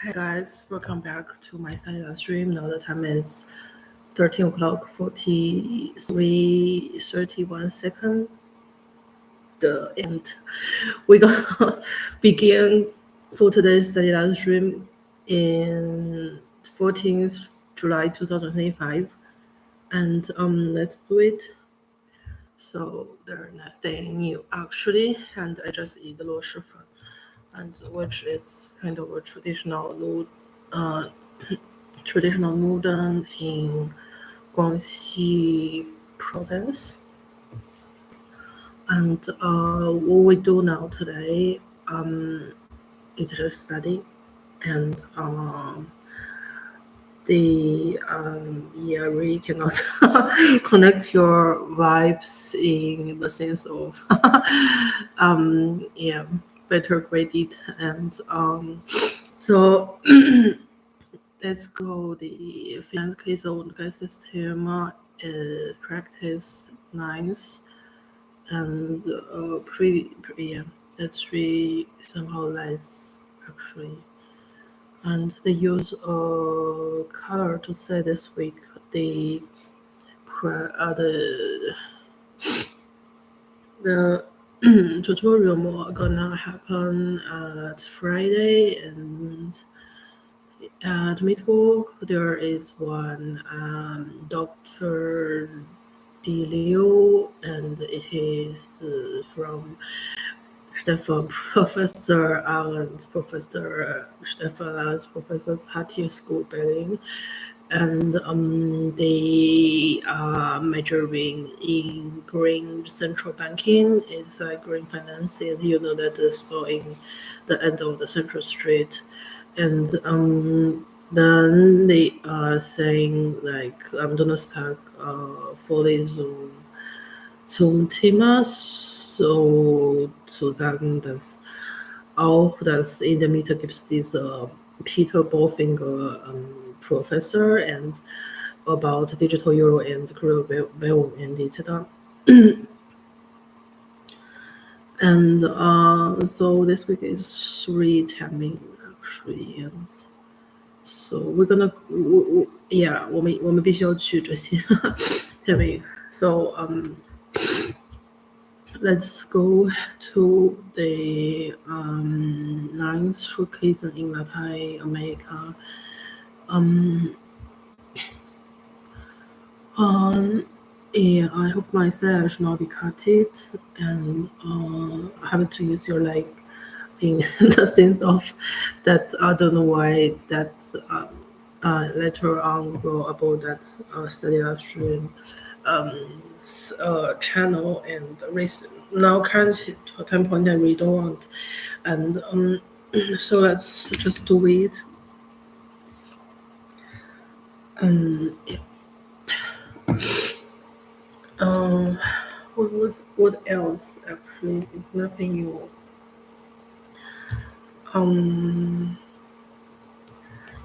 Hi guys, welcome back to my live stream. Now the time is 13 o'clock 31 seconds. And we're gonna begin for today's study live stream in 14th July 2025. And let's do it. So there's nothing new actually, and I just eat the 螺蛳粉, and which is kind of a traditional noodle in Guangxi province. And what we do now today is just study, and we cannot connect your vibes in the sense of better graded, and so let's go the case own system practice 9th, and that's really somehow less actually. And they use a color to say this week the tutorial gonna happen at Friday, and at Midwalk there is one Dr. Delio, and it is from Professor Stefan Allen's Professor's Hattie School building, and they are majoring in green central banking. It's like green financing. You know that the store in the end of the Central Street, and then they are saying like Donnerstag zum Thema zu sagen, dass auch das in der Mitte gibt es diese Peter Bofinger professor, and about digital euro and crypto value and etc. And so this week is 3 timing actually, and so we're gonna 我们必须要去这些 timing. So let's go to the 9th showcase in Latin America. I hope my style should not be cut it, and I have to use your leg in the sense of that I don't know why that later on will about that study live stream channel, and now currently time point I really don't want, and so let's just do it. What else actually is nothing new.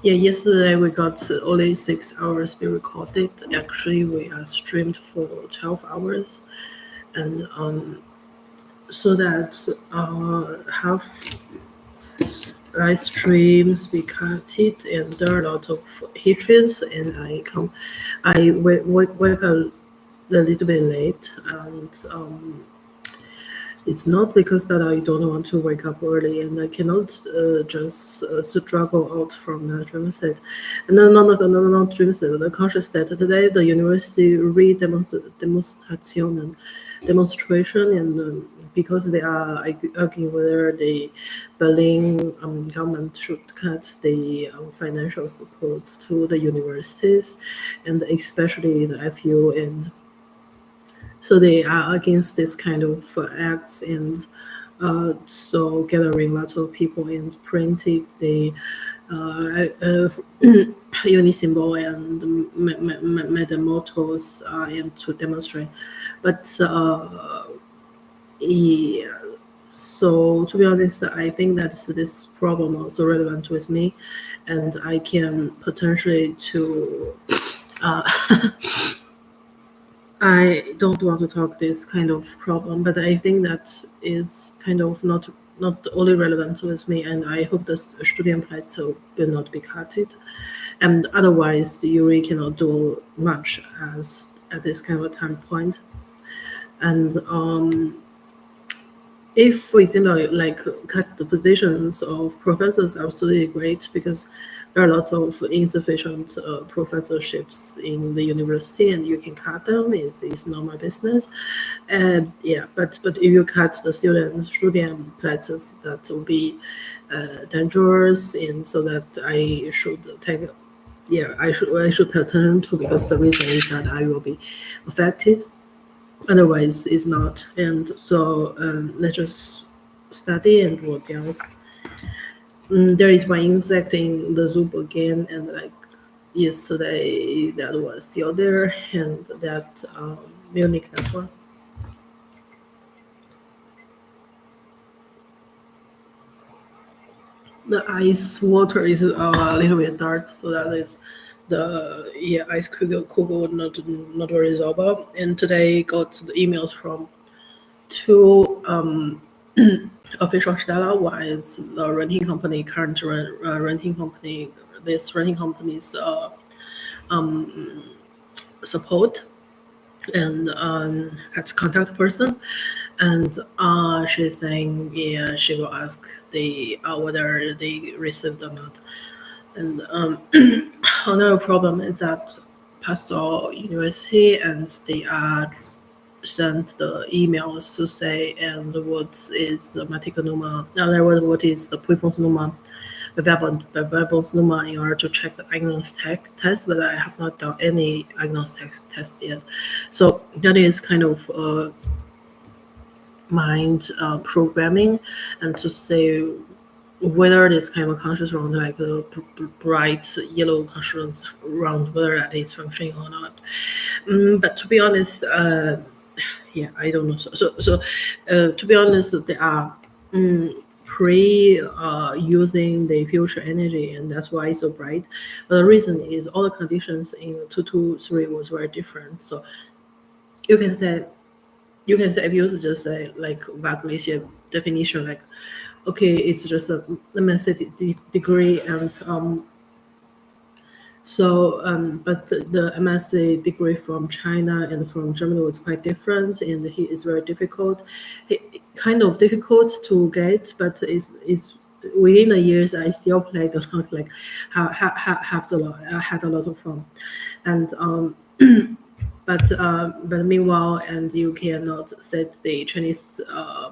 Yesterday we got only 6 hours be recorded. Actually, we are streamed for 12 hours, and so that half live streams be cut, and there are a lot of hitches, and I wake up a little bit late, and it's not because that I don't want to wake up early, and I cannot just struggle out from the dream state. And then not dream state, the conscious state. Today, the university demonstration, and because they are arguing whether the Berlin government should cut the financial support to the universities, and especially the FU, and so they are against this kind of acts, and so gathering lots of people and printed the uni symbol and made the mottos and to demonstrate. But so to be honest, I think that this problem also relevant with me, and I can potentially to I don't want to talk this kind of problem, but I think that is kind of not not only relevant with me, and I hope the student plateau will not be cut it. And otherwise, you really cannot do much as at this kind of a time point. And if, for example, like cut the positions of professors, absolutely great, because there are lots of insufficient professorships in the university, and you can cut them. It's not my business. Yeah, but if you cut the student places, that will be dangerous, and so that I should take. Yeah, I should pay attention to, because the reason is that I will be affected. Otherwise, it's not. And so let's just study and what else. There is one insect in the zoo again, and like yesterday that was still there, and that Munich, that one. The ice water is a little bit dark, so that is the ice could not very resolvable. And today got the emails from two official Stella. One is the renting company, renting company. This renting company's support and contact person, and she's saying she will ask the whether they received or not. And another problem is that Pastoral University, and they are sent the emails to say and what is the meticanoma, what is the Puifungsnummer, Bewerbungsnummer, in order to check the agnostic test, but I have not done any agnostic test yet. So that is kind of mind programming, and to say whether this kind of conscious round, like the bright yellow conscious round, whether that is functioning or not. But to be honest, yeah, I don't know. So to be honest, they are using the future energy, and that's why it's so bright. But the reason is all the conditions in 223 was very different. So you can say if you just say like vaguely definition, like okay, it's just a master degree, and but the MSc degree from China and from Germany was quite different, and he is very difficult. Kind of difficult to get, but is within the years I still played a lot, like had a lot of fun, and but meanwhile, and you cannot set the Chinese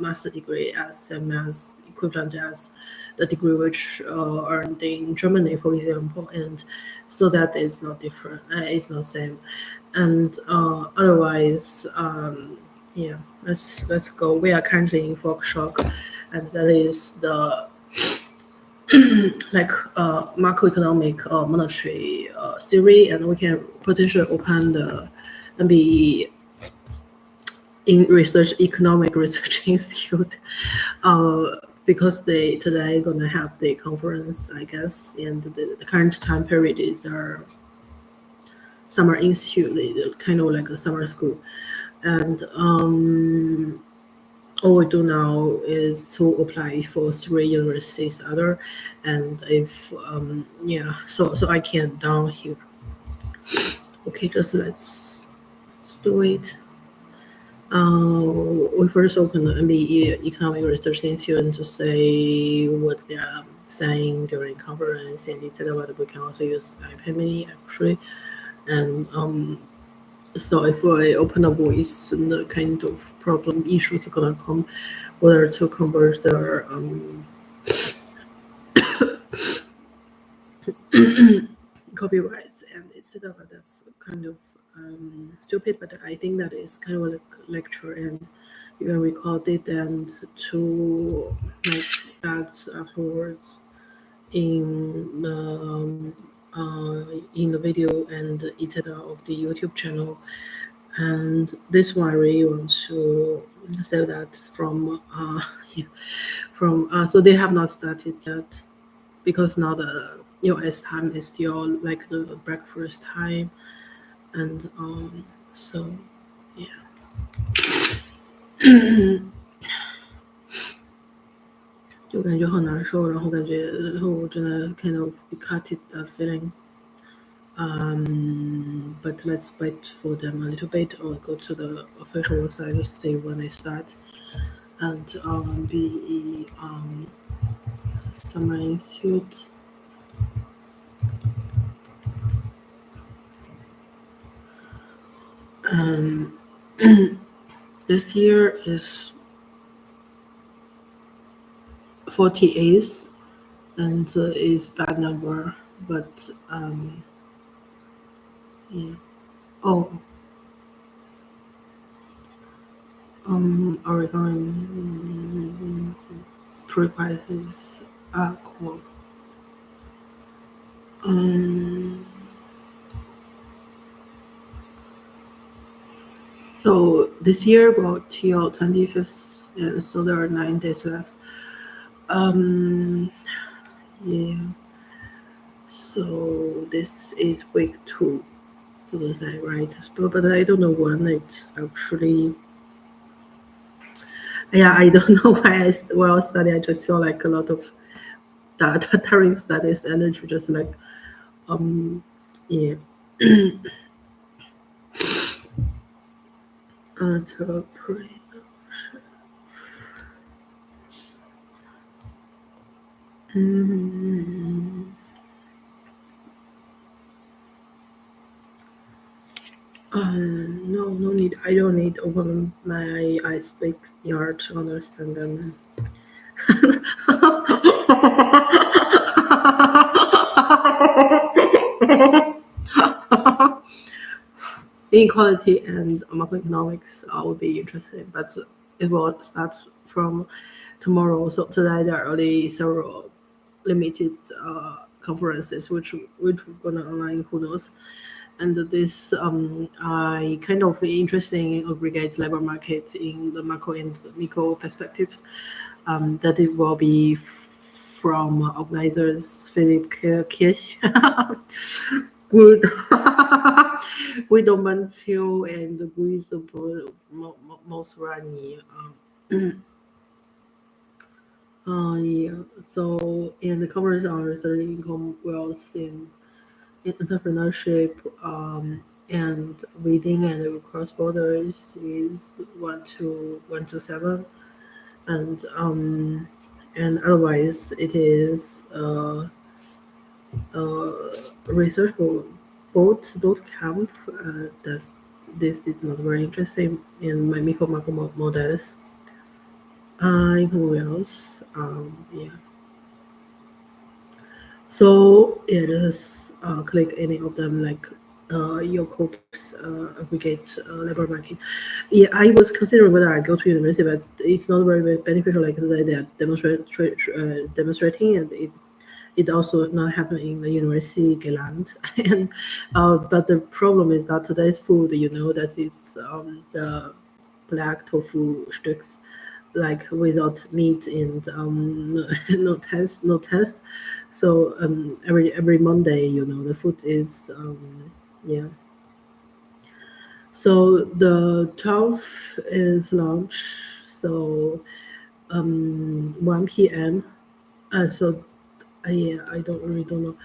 master degree as same as equivalent as the degree which earned in Germany, for example, and so that is not different. It's not same, and otherwise, yeah. Let's go. We are currently in folk shock, and that is the like macroeconomic monetary theory, and we can potentially open the MBE in economic research institute, because they today gonna have the conference, I guess, and the current time period is their summer institute, kind of like a summer school, and all we do now is to apply for 3 universities other, and if so I can down here. Okay, just let's do it. We first opened the MBE Economic Research Institute to say what they are saying during conference, and etc. But we can also use iPad actually, and so if I open a voice, and the kind of problem issues are gonna come, whether to convert their copyrights and etc. That's kind of stupid, but I think that is kind of like a lecture, and you can record it and to make that afterwards in the video and etc. of the YouTube channel. And this one I really want to say that from so they have not started yet, because now the US time is still like the breakfast time, and so yeah. 感觉很难受，然后感觉我真的 kind of cut it that feeling. But let's wait for them a little bit or go to the official website to see when they start. And be Summer Institute. This year is 48, and is bad number, but yeah. Oh, Oregon pre-prices are cool. So this year, well, till 25th, so there are 9 days left. Yeah. So this is week 2, so that's right. But I don't know when it's actually. Yeah, I don't know why I study. I just feel like a lot of that during studies energy, just like yeah. No need. I don't need open my eyes big yard to understand them. Inequality and macroeconomics would be interesting, but it will start from tomorrow. So today there are only several limited conferences which we're gonna online. Who knows? And this I kind of interesting in aggregate labor market in the macro and micro perspectives. That it will be from organizers Philip Kirsch, Good, Guido and Guido Mosrani. Yeah. So, and the conference on research income, wealth, and entrepreneurship, and within and across borders is 1 to 7, and otherwise it is research boot camp. This is not very interesting in my micro macro models. Who else? Yeah. So yeah, just click any of them, like your corp's aggregate labor market. Yeah, I was considering whether I go to university, but it's not very beneficial. Like they are demonstrating, and it also not happen in the university Geland. And but the problem is that today's food, that is the black tofu sticks, like without meat and no test. So every Monday, the food is yeah. So the 12th is lunch. So 1 p.m. So yeah, I really don't know.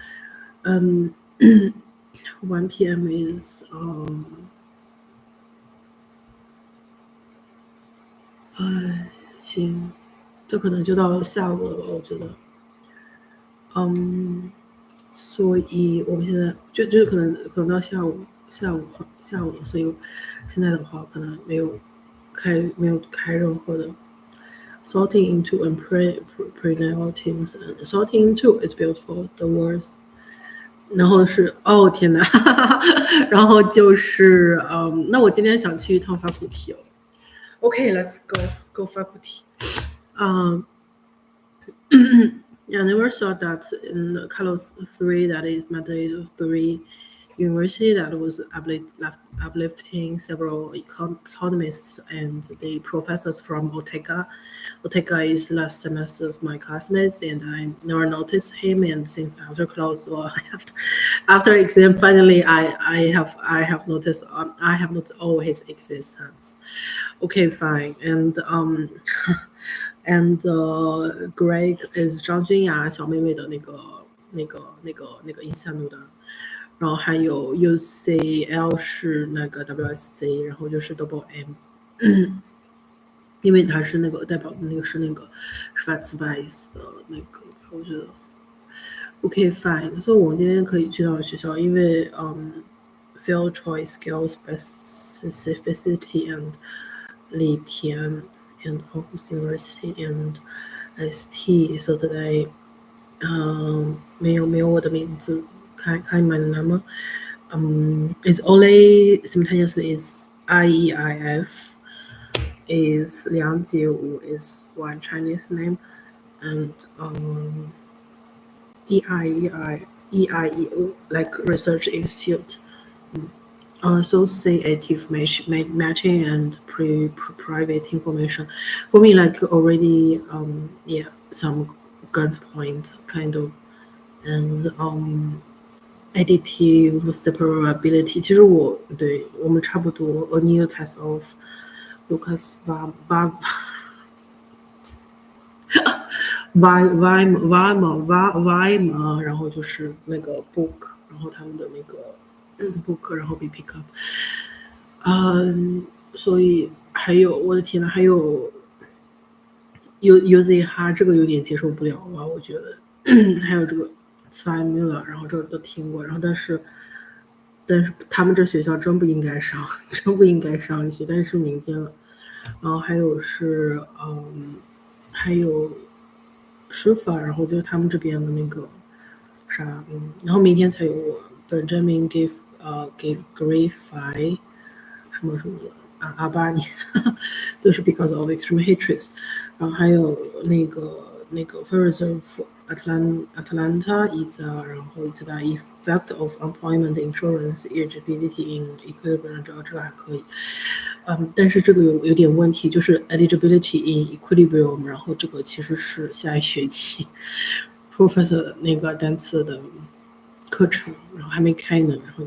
1 p.m. is 行，这可能就到下午了吧，我觉得。所以我们现在就可能到下午，所以现在的话可能没有开任何的 sorting into and prenatal teams and sorting into is beautiful the words。然后是天哪，然后就是那我今天想去一趟法古提了。Okay, let's go faculty. Yeah, I never thought that in the Carlos 3, that is Madrid 3 university, that was uplifting several economists and the professors from Ortega. Ortega is last semester's my classmates, and I never noticed him. And since after class, well, after exam, finally I have noticed all his existence. Okay, fine. And and Greg is 张君雅小妹妹的那个印象的，然后还有 UCL 是那个 WSC， 然后就是 Double M， 因为它是那个代表的那个是那个 Schwarzweiß 的那个，我觉得 OK fine， 所以我们今天可以去到学校，因为field choice skills specificity and 李田 and Aarhus University and ST so today 没有我的名字，看my name it's only simultaneously is IEIF is 梁杰武 is one Chinese name and EIEO like research institute. Associative matching and private information. For me, like already, some guns point kind of, and additive separability. 其实我们差不多 a new test of Lucas Weimar， 然后就是那个 book， 然后他们的那个book， 然后被 pick up， 所以还有我的天呐，还有 UZ 哈，这个有点接受不了吧，我觉得还有这个 Zweimüller， 然后这个都听过，然后但是他们这学校真不应该上一些，但是明天了，然后还有是还有书法，然后就是他们这边的那个啥，然后明天才有我 Benjamin gave Gefei 什么什么的阿巴尼，就是 because of extreme hatred， 然后还有那个 Ferris of Atlanta 然后一直的 effect of employment insurance eligibility in equilibrium， 这个还可以。但是这个有点问题，就是 eligibility in equilibrium， 然后这个其实是下一学期 professor 那个单词的课程，然后还没开呢，然后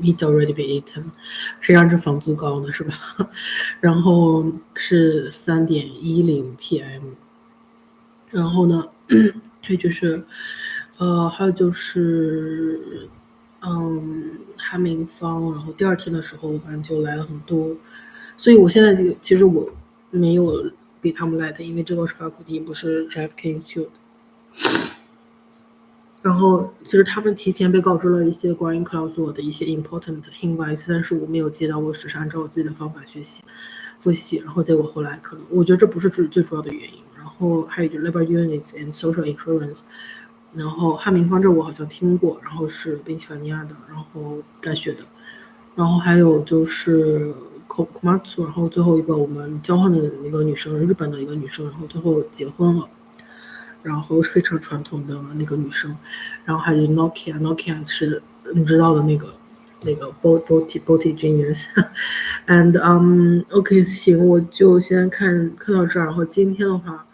it already be eaten， 谁让这房租高呢，是吧？然后是3:10 PM， 然后呢，还有就是哈明芳，然后第二天的时候反正就来了很多，所以我现在其实我没有比他们来的，因为这个是法库蒂，不是 JFK Institute。然后其实他们提前被告知了一些关于克劳索的一些 important hints， 但是我没有接到，我只是按照我自己的方法复习，然后结果后来可能我觉得这不是最主要的原因。然后还有就是 labor units and social insurance， 然后哈明芳这我好像听过，然后是宾夕法尼亚的，然后大学的，然后还有就是Komatsu， 然后最后一个我们交换的一个女生，日本的一个女生，然后最后结婚了。然后是非常传统的那个女生，然后还有 Nokia 是你知道的那个 Boti Genius，and OK 行，我就先看到这儿，然后今天的话，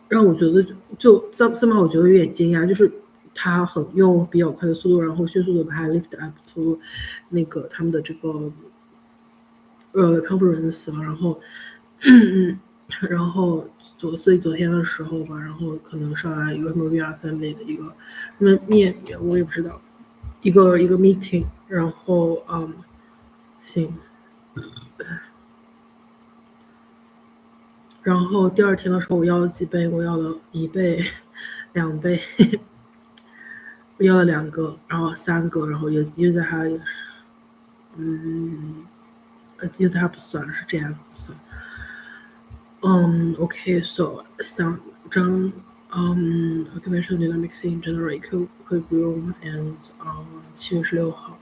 让我觉得就somehow我觉得有点惊讶，就是他很用比较快的速度，然后迅速的把它 lift up to 那个他们的这个conference， 然后所以昨天的时候吧，然后可能上来一个什么 VR family 的一个面，我也不知道，一个 meeting， 然后行，然后第二天的时候我要了几倍，我要了1倍、2倍，我要了2个，然后3个，然后user 还也是user 还不算，是 GF 不算。Okay, so 3张occupational dynamics in general equilibrium and 7月16号，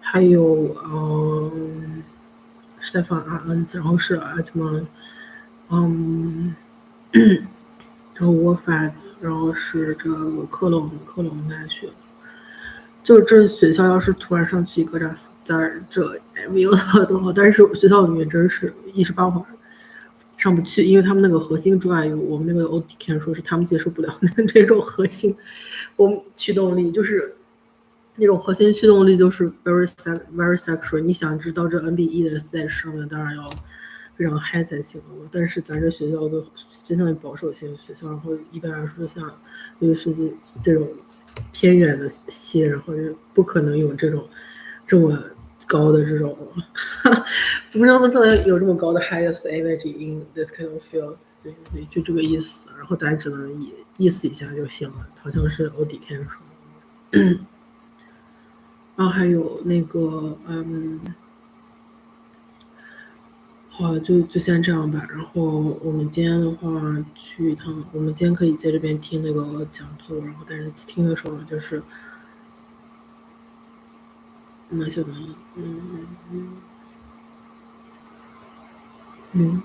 还有Stefan Arns， 然后是 Altman， 然后 Warfad， 然后是这个科隆大学。就这学校要是突然上去一个在这没有多好，但是学校里面真是一时半会儿上不去，因为他们那个核心之外，我们那个 OT 说是他们接受不了这种核心，我们驱动力就是那种核心驱动力就是 very sexual。你想知道这 NBE 的 stage 上面，当然非常嗨才行了。但是咱这学校都真像保守型的学校，然后一般来说像尤其是这种偏远的系，然后就不可能有这么高的这种，不知道能不能有这么高的 highest energy in this kind of field，就这个意思。然后大家只能意思一下就行了，好像是欧迪天说的。然后还有那个好，就先这样吧。然后我们今天的话去一趟，我们今天可以在这边听那个讲座，然后但是听的时候就是蛮久的，嗯，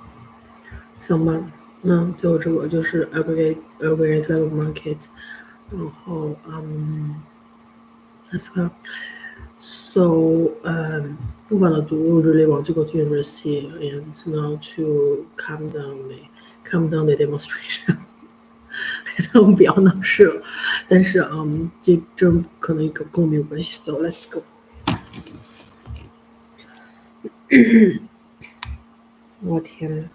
行吧。那就这个就是 aggregate level market，然后let's go. So we're gonna really want to go to university and now to calm down the demonstration. 我们不要闹事了，但是这可能跟我没有关系。So let's go。我天呐！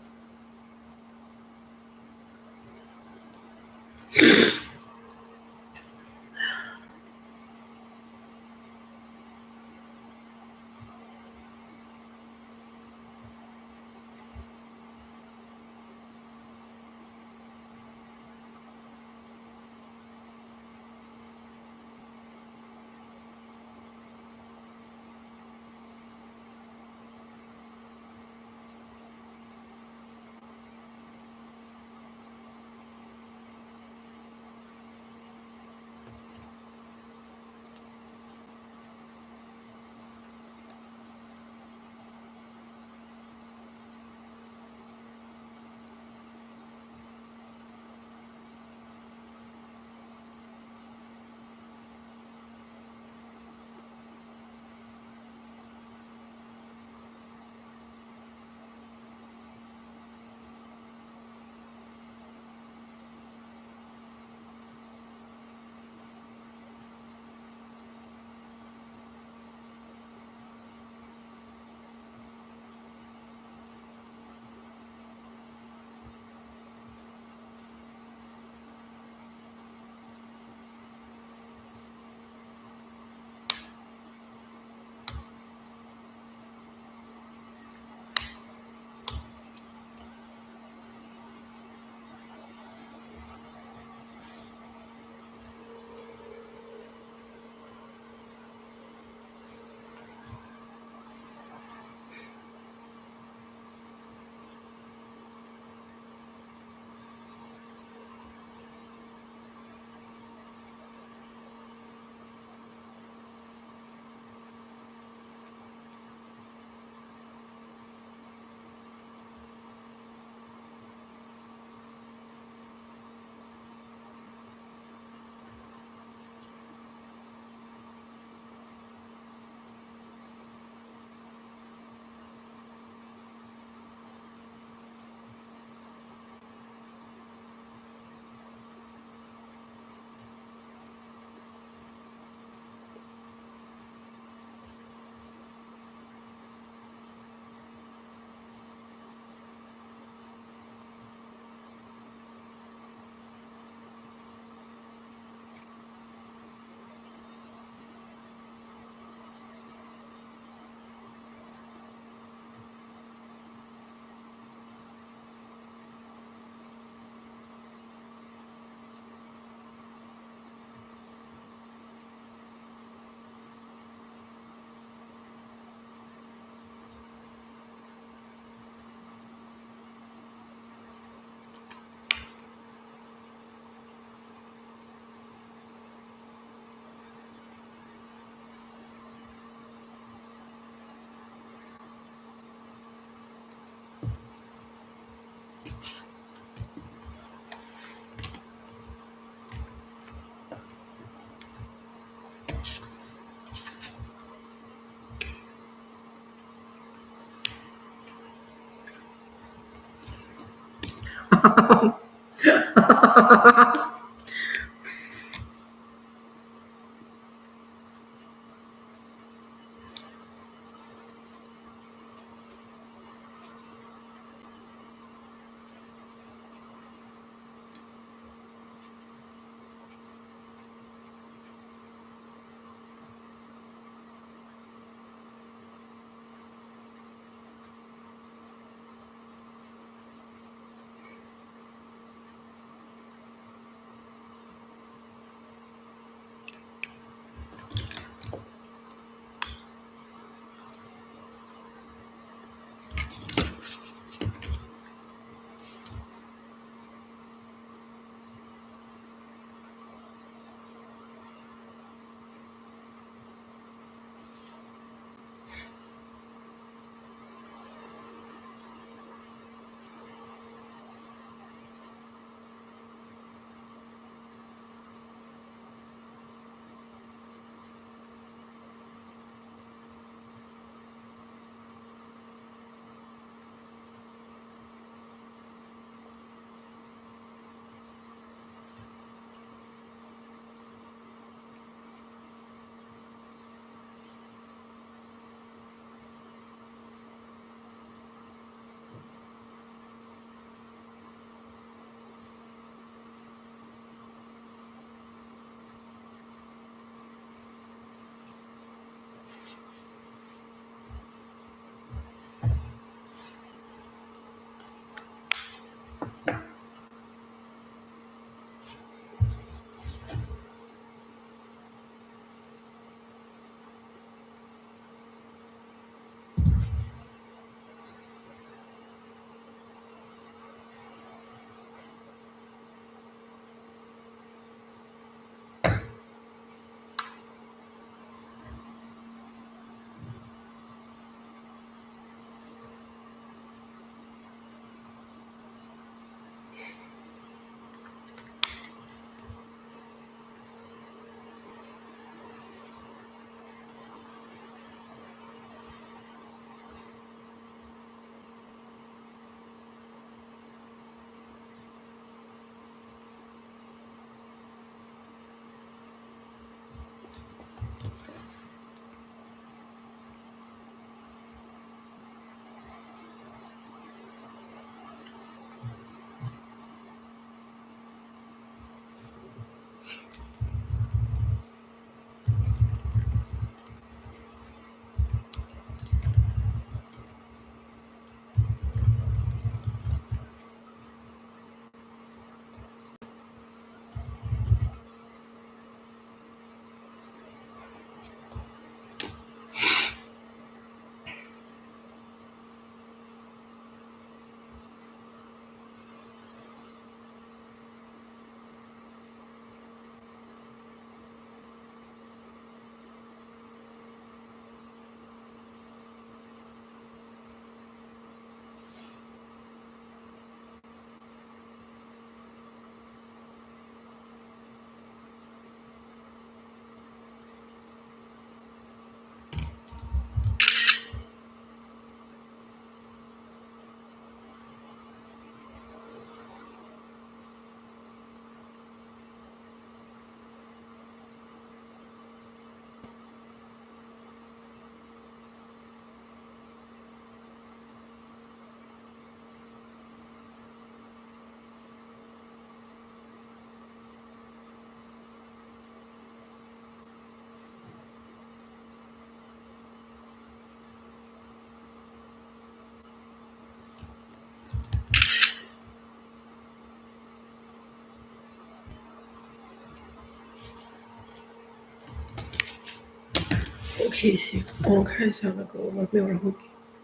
OK，行，我看一下那个外面，然后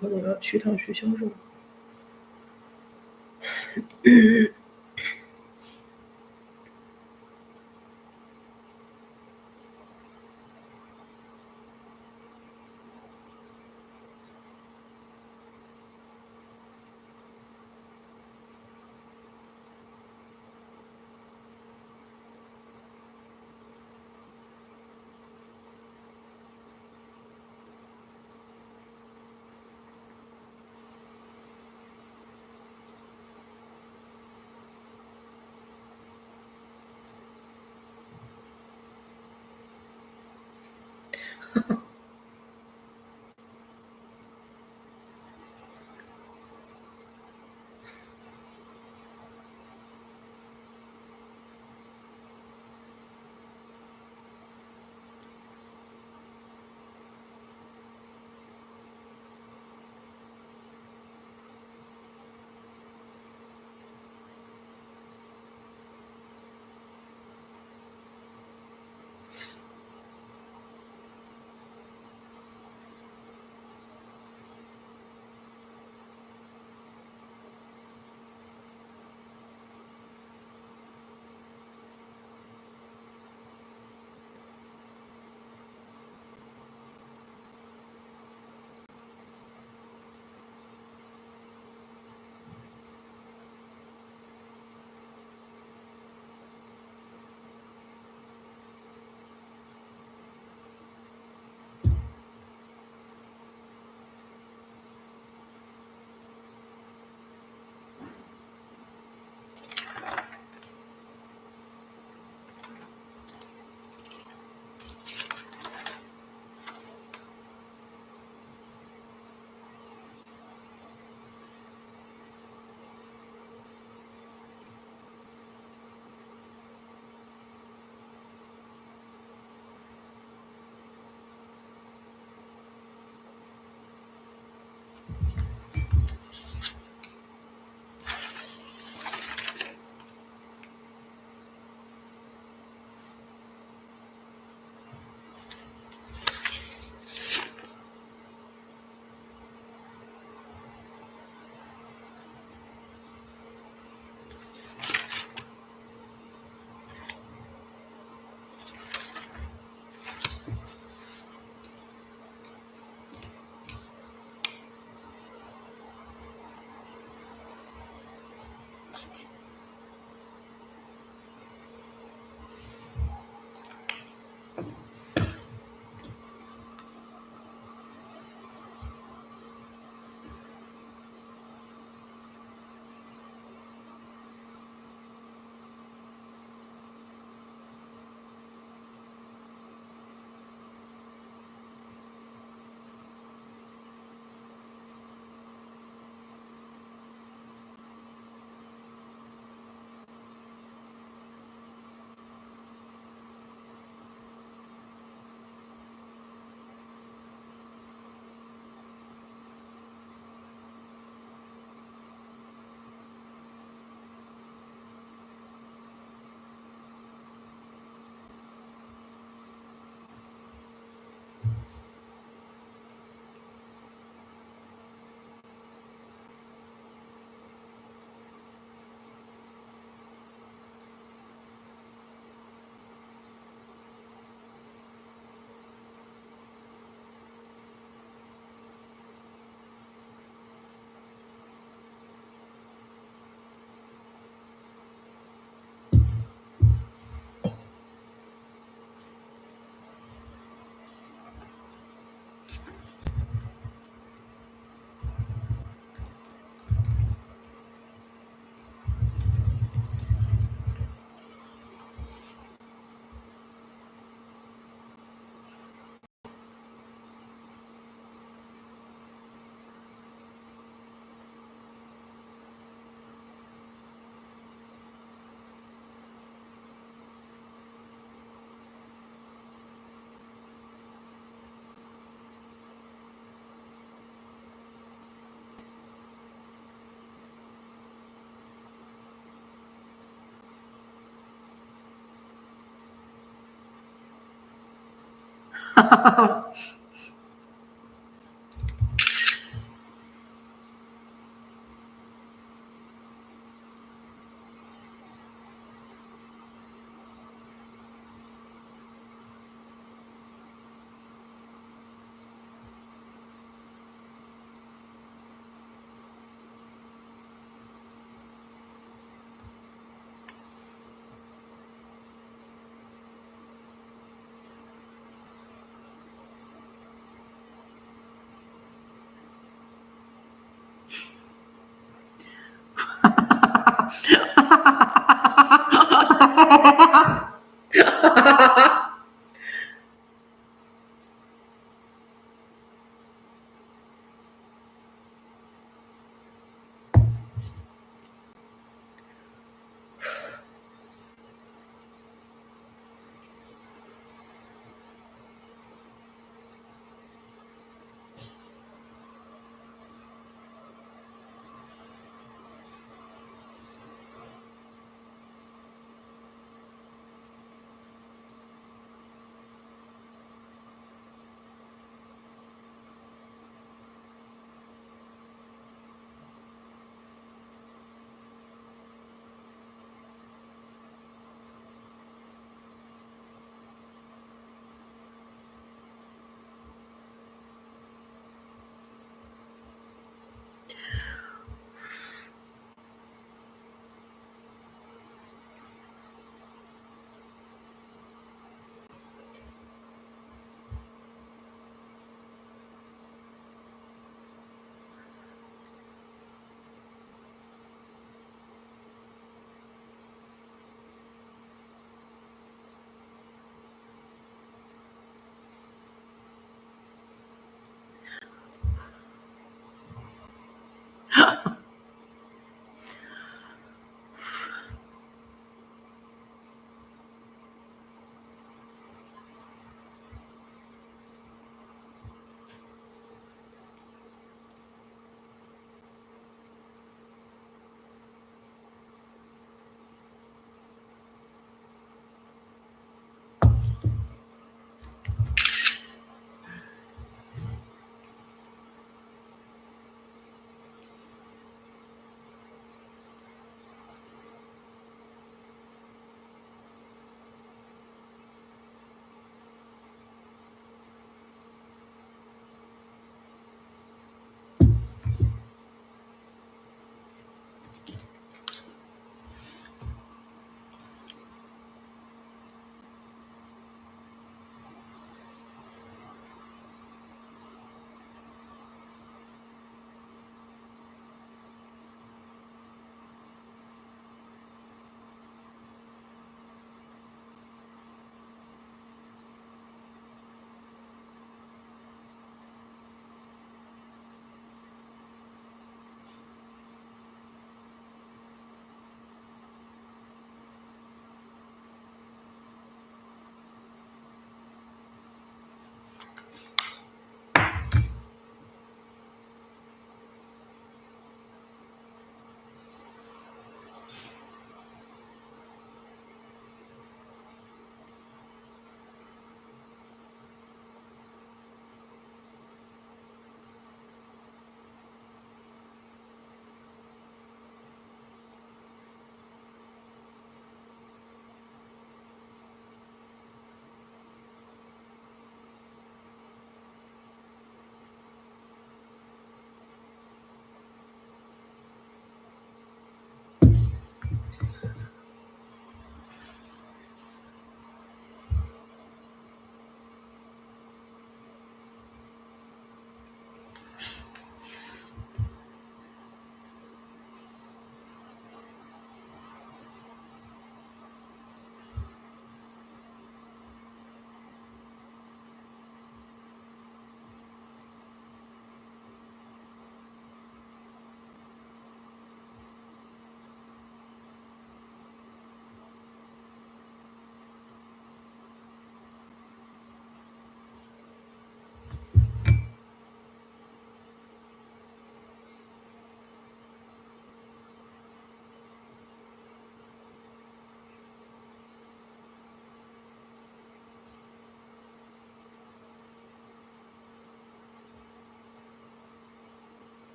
可能要去趟学校是吗？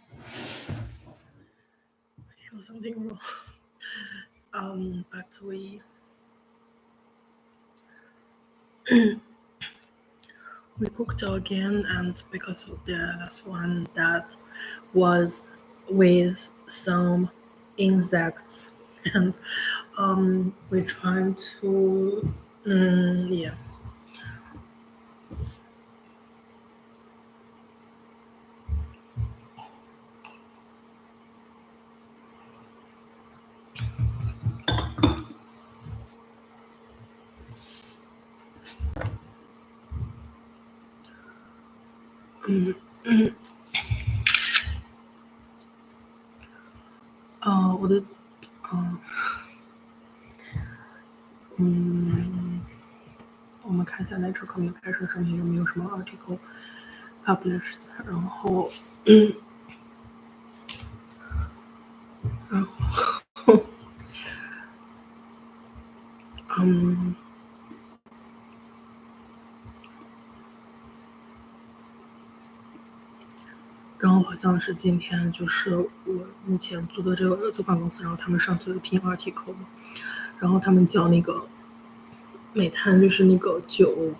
voice. I feel something wrong. But we cooked again, and because of the last one that was with some insects, and we're trying to yeah.我的我们看一下 Nature Communication 上面有没有什么 article published，然后然后好像是今天就是我目前租的这个租房公司，然后他们上次评 article，然后他们讲那个煤炭就是那个酒，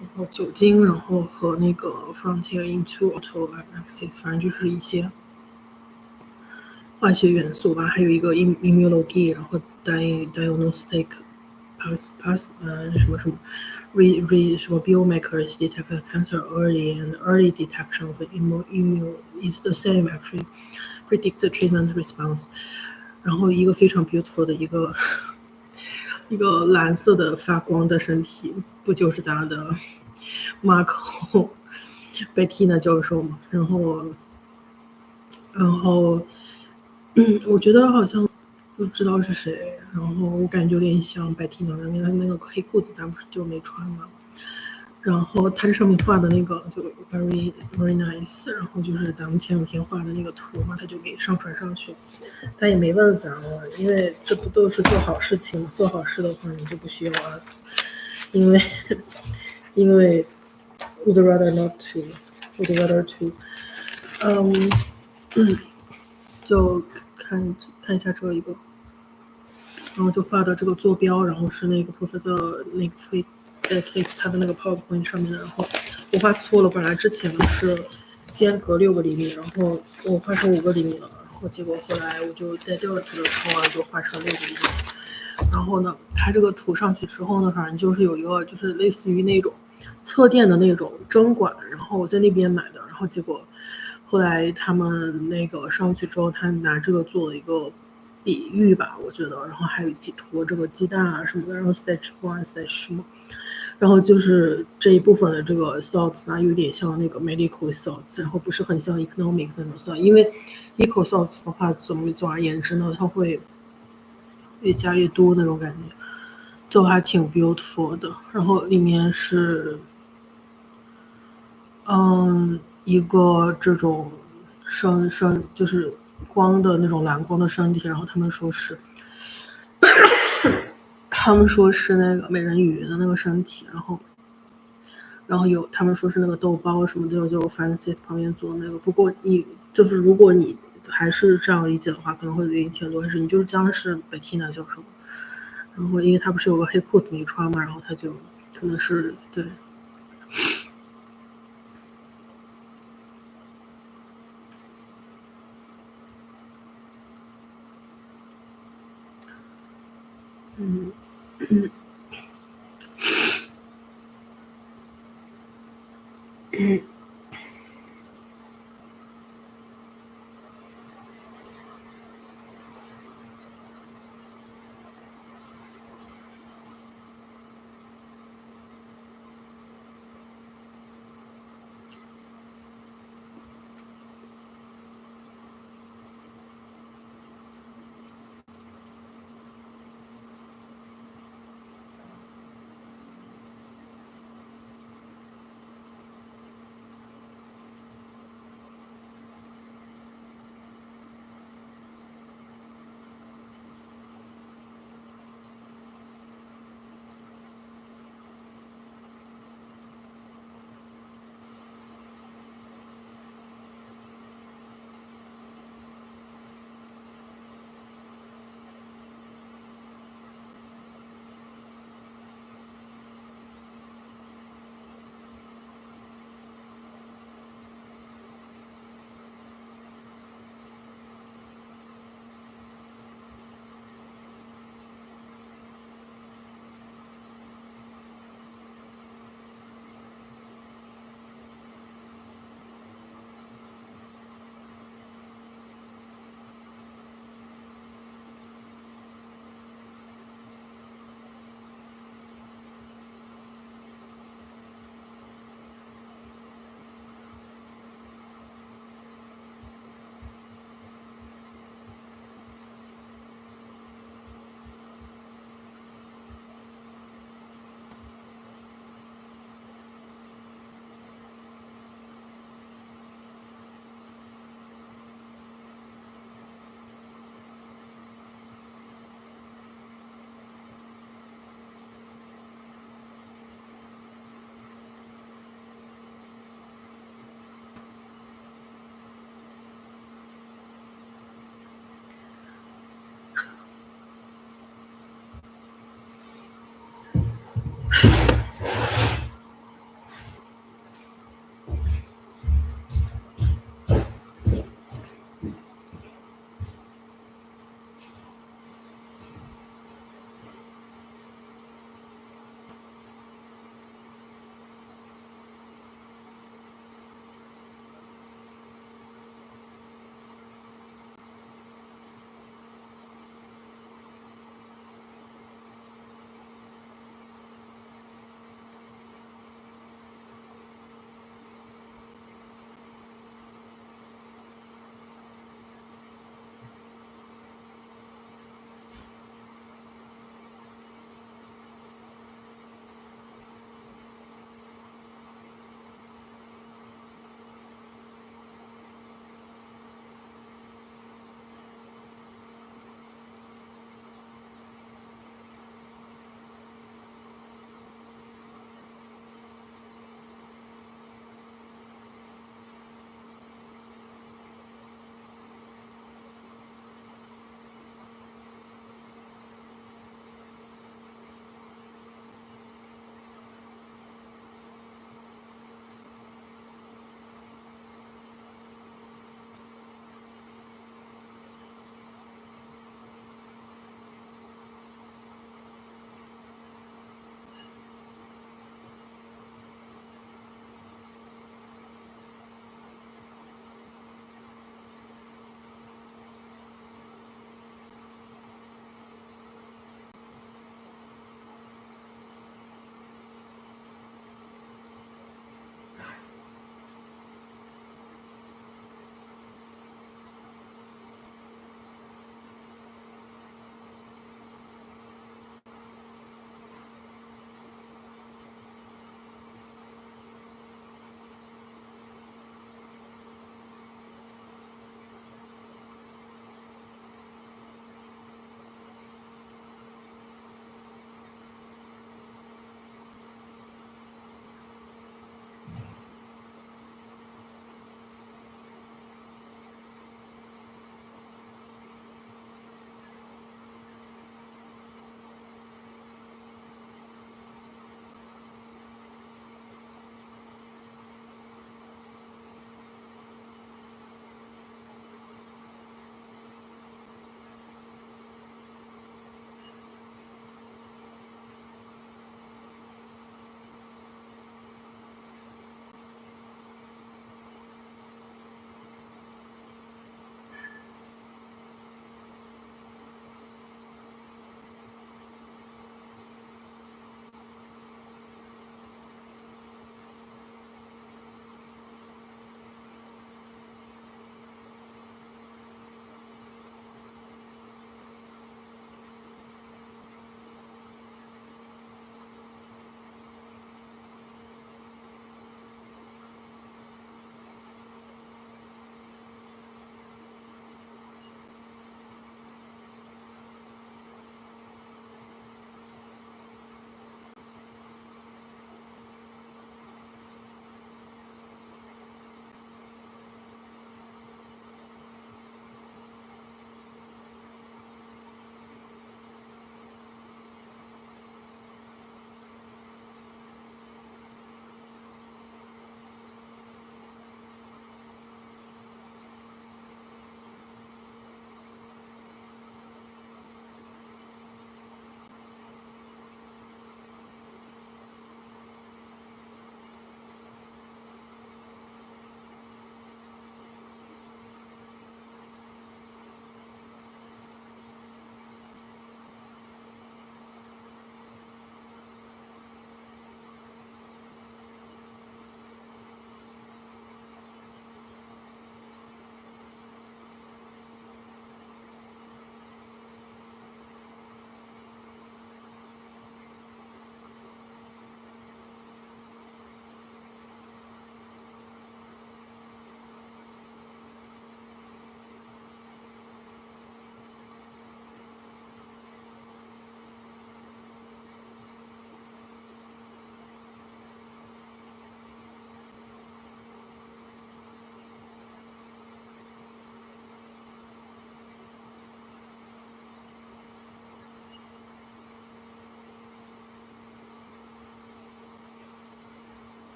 然后酒精，然后和那个 frontier into auto axis， 反正就是一些化学元素吧，还有一个 immunology， 然后 diagnostic什么什么 什么 biomarkers detect cancer early and early detection of immune is the same actually predict the treatment response。然后一个非常 beautiful 的一个蓝色的发光的身体，不就是咱的 Marco Bettina 教授吗？然后我觉得好像不知道是谁，然后我感觉有点像白 T 呢，因为他那个黑裤子咱不是就没穿吗？然后他这上面画的那个就 very nice， 然后就是咱们前两天画的那个图嘛，他就给上传上去，他也没问咱了，因为这不都是做好事情，做好事的话你就不需要 us， 因为 would rather not to，would rather to，就看一下这一个，然后就画的这个坐标，然后是那个 Professor 那个 Netflix 他的那个 PowerPoint 上面的，然后我画错了，本来之前是间隔6个厘米，然后我画成5个厘米了，然后结果后来我就在第二次的时候就画成6个厘米，然后呢，它这个图上去之后呢，反正就是有一个就是类似于那种测电的那种针管，然后我在那边买的，然后结果后来他们那个上去之后，他拿这个做了一个比喻吧，我觉得，然后还有几坨这个鸡蛋啊什么的，然后 stage 1 stage 什么，然后就是这一部分的这个 thoughts 呢，有点像那个 medical thoughts， 然后不是很像 economic 那种 thoughts， 因为 medical thoughts 的话，总而言之呢，它会越加越多那种感觉，就还挺 beautiful 的。然后里面是，一个这种就是光的那种蓝光的身体，然后他们说是那个美人鱼的那个身体，然后他们说是那个豆包什么的，就 Francis 旁边做那个。不过就是如果你还是这样理解的话，可能会引起很多事。你就是将是 Bettina 教授，然后因为他不是有个黑裤子没穿嘛，然后他就可能是对。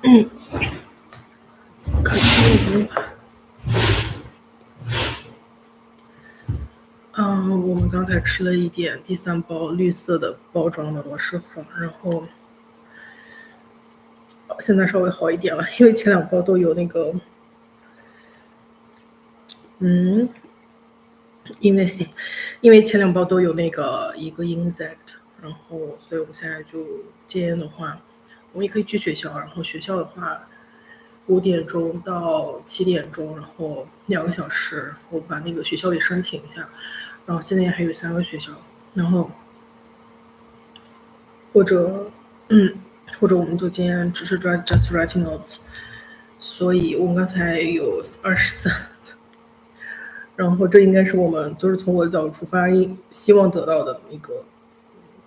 看看我们刚才吃了一点第3包绿色的包装的螺蛳粉，然后现在稍微好一点了，因为前2包都有那个，因为前2包都有那个一个 insect，然后所以我们现在就今天的话，我们也可以去学校，然后学校的话5点钟到7点钟，然后2个小时，我把那个学校也申请一下，然后现在还有3个学校，然后或者我们就今天只是 just writing notes， 所以我们刚才有23。然后这应该是我们都是从我的角度出发，希望得到的一个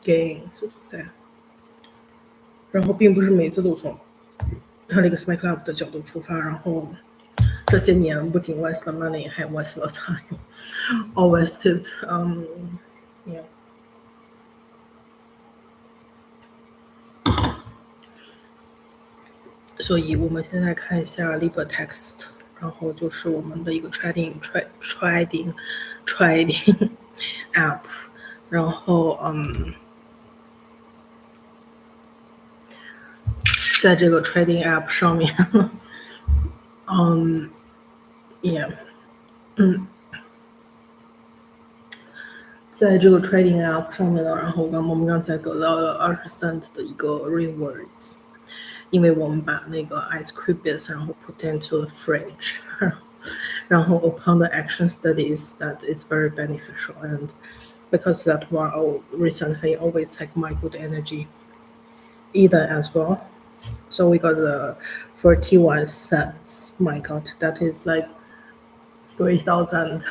gain， so to say。然后并不是每次都从他那个 Smart Love 的角度出发，然后这些年不仅 waste 了 money， 还 waste 了 time，all wasted，yeah。所以我们现在看一下 LibreText， 然后就是我们的一个 trading app， 然后在这个 trading app 上面yeah， 在这个 trading app 上面呢，然后我们刚才得到了20 cent 的一个 rewards， 因为我们把那个 ice cream bits 然后 put into the fridge， 然后 upon the action studies that it's very beneficial, and because that one recently always take my good energy either as well. So we got the 41 cents. My God, that is like 3,000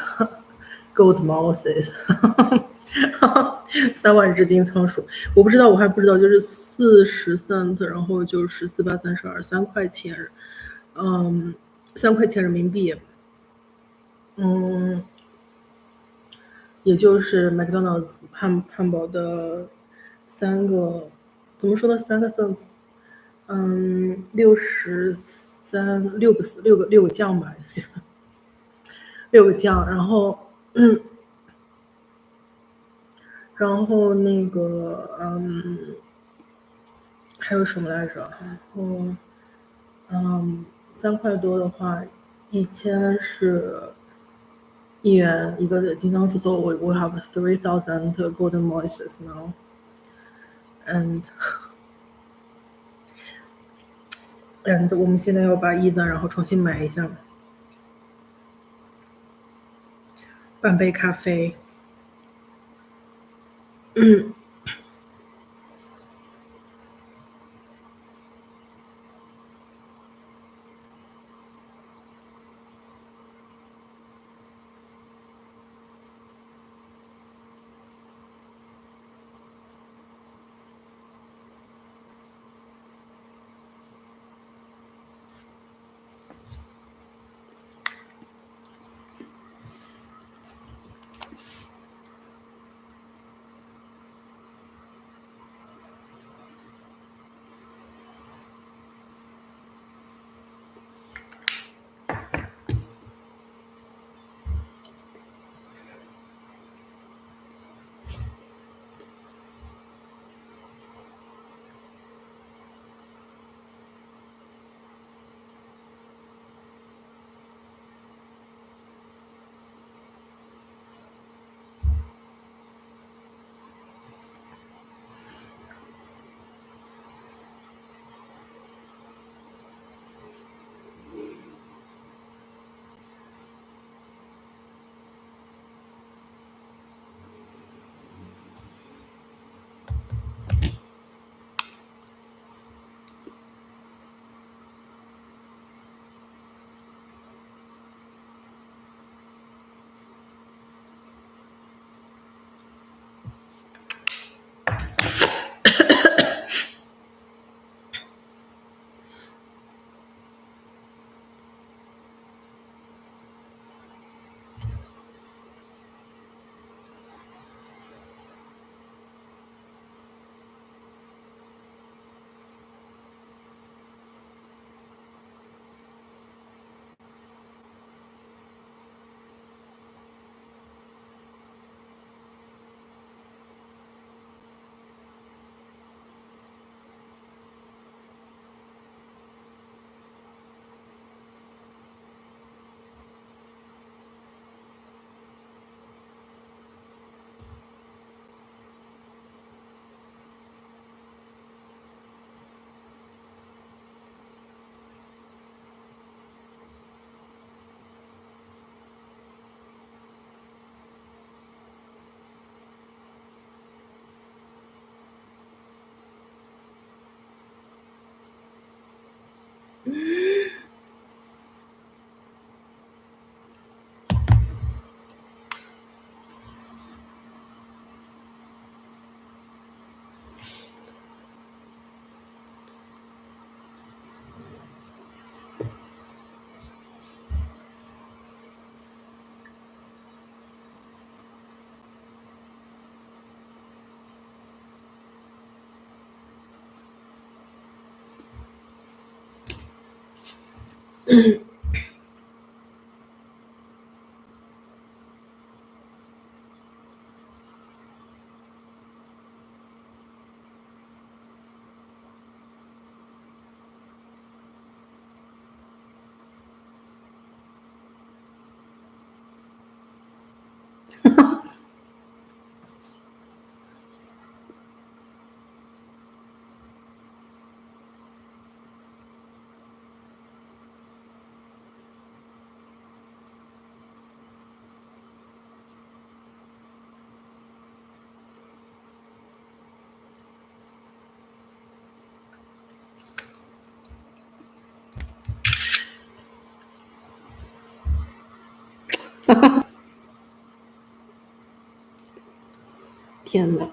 gold mouses 3万只金仓鼠，我不知道，我还不知道，就是40 cent， 然后就是4、8、32 3块钱，3块钱人民币，也就是 McDonald's 汉堡的3个，怎么说呢，3个 cents， 6个酱吧，6个酱，然后那个还有什么来着？然后3块多的话，1000是1元一个金仓鼠，so we have 3,000 golden moises now, and 我们现在要把1单然后重新买一下，半杯咖啡。天呐，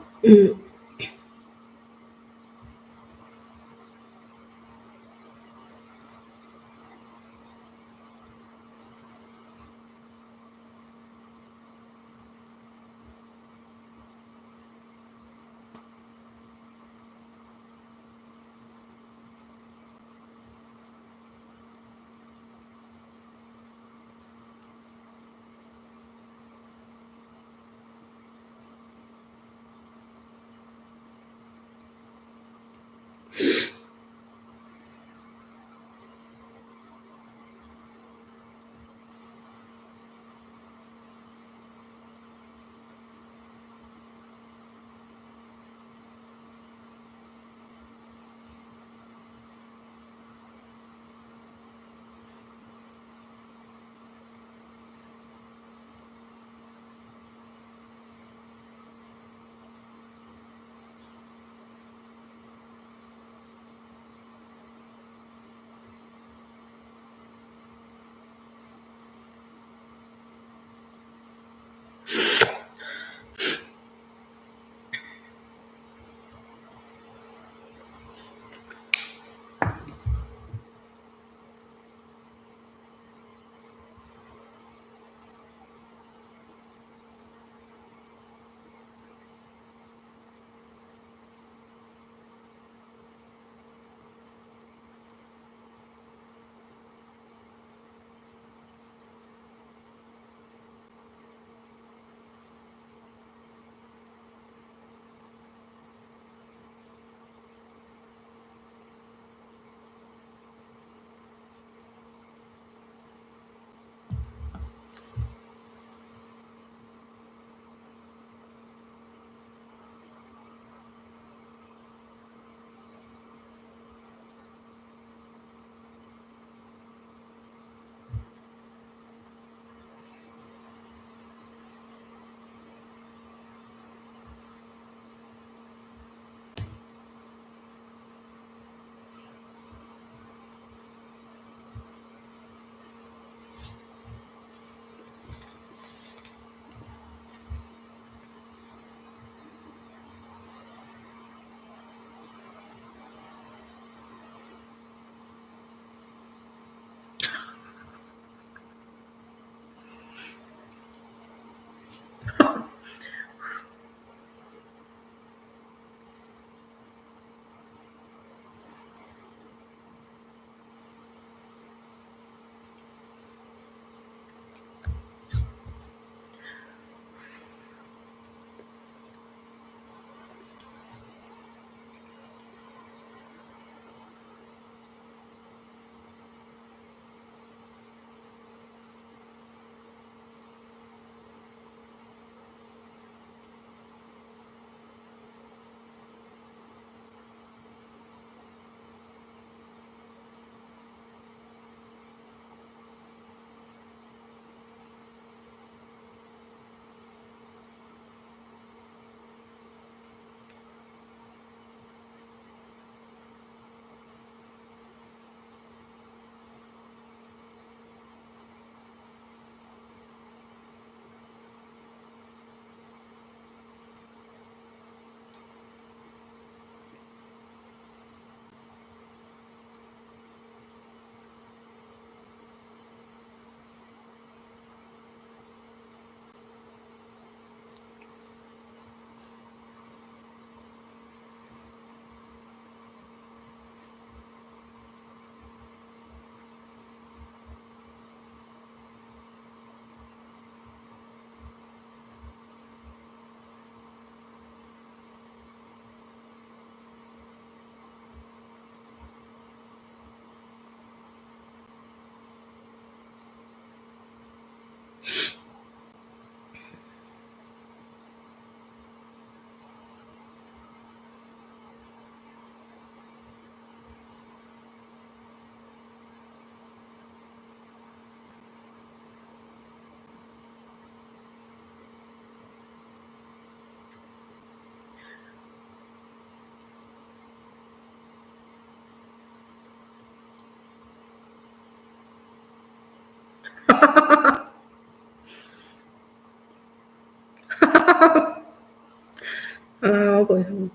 鬼头。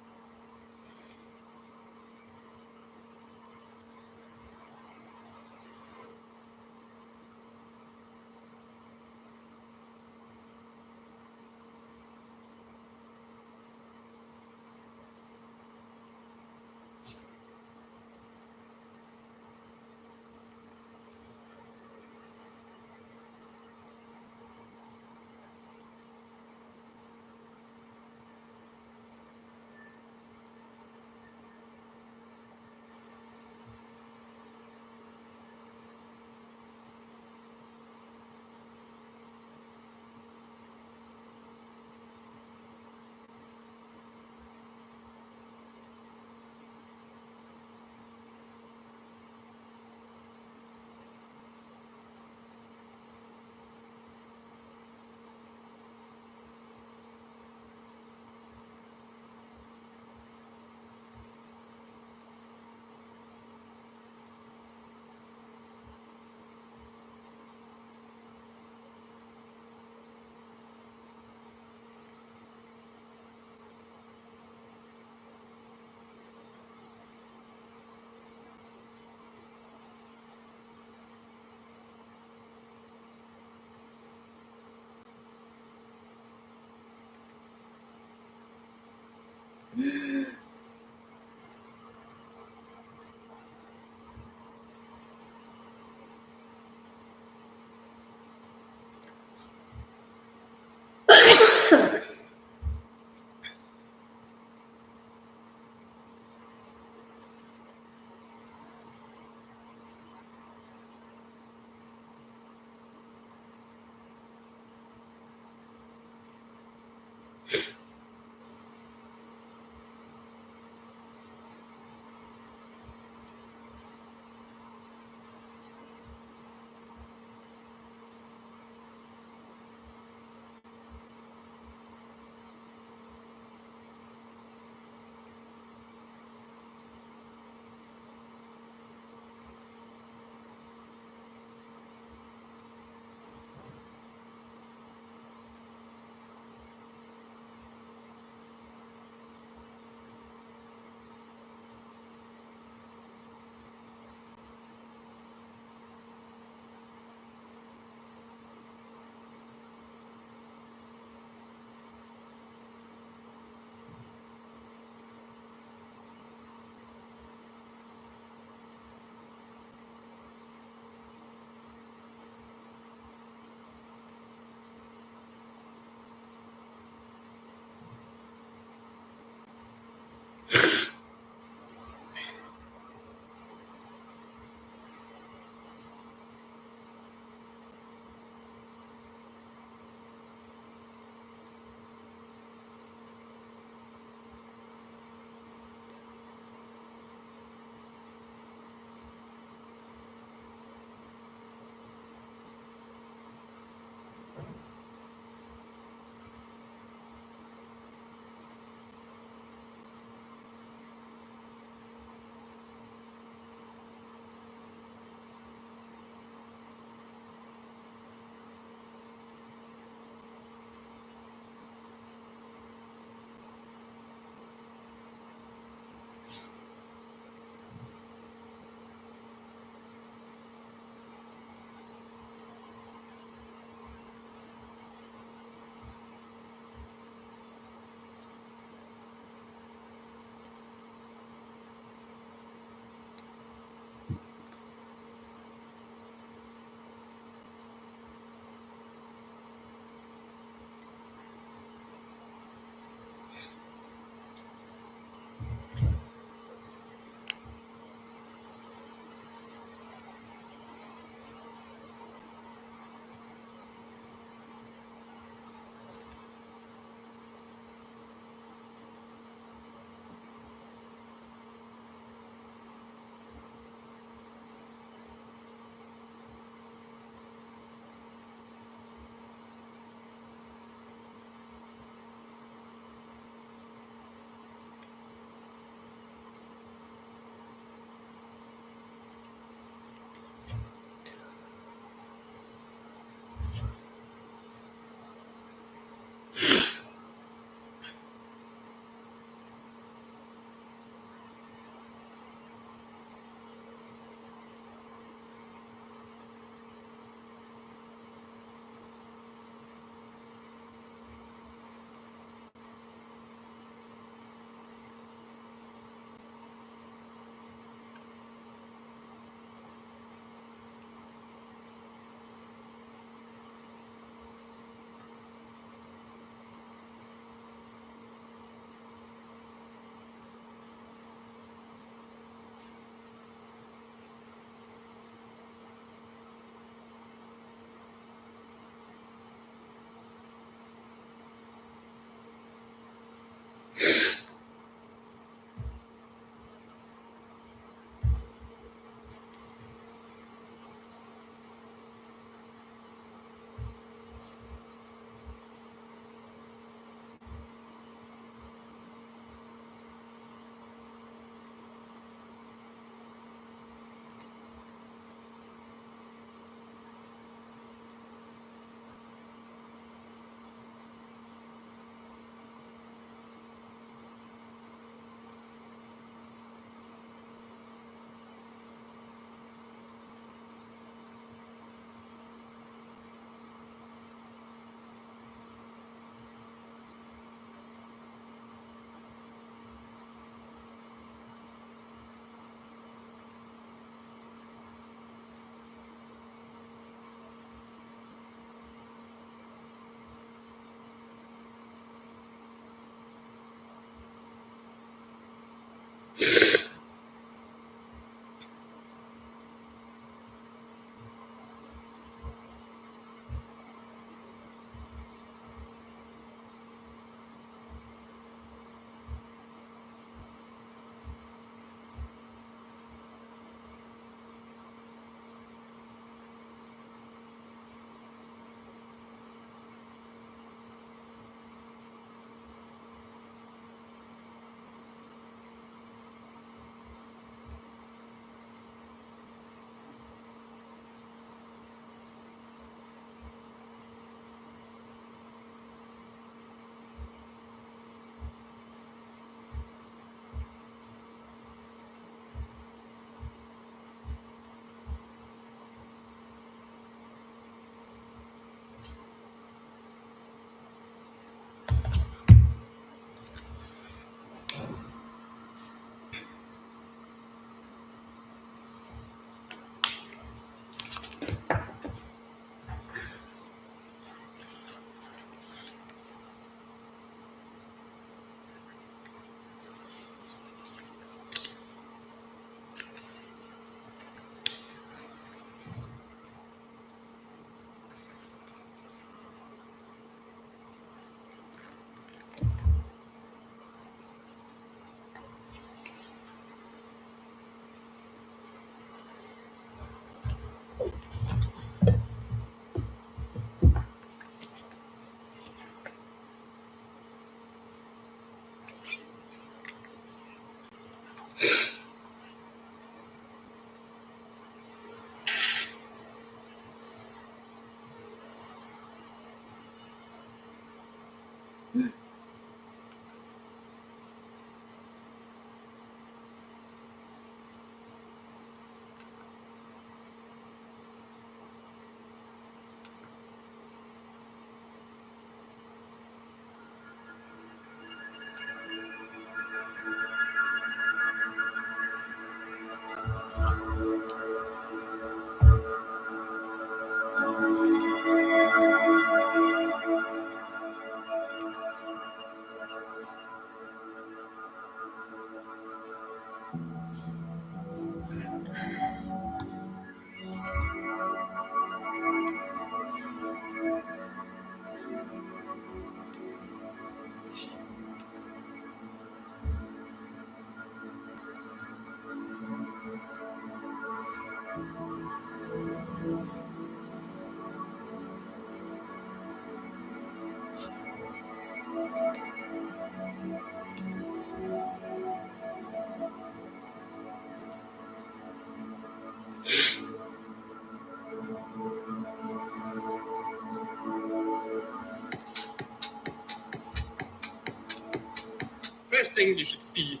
First thing you should see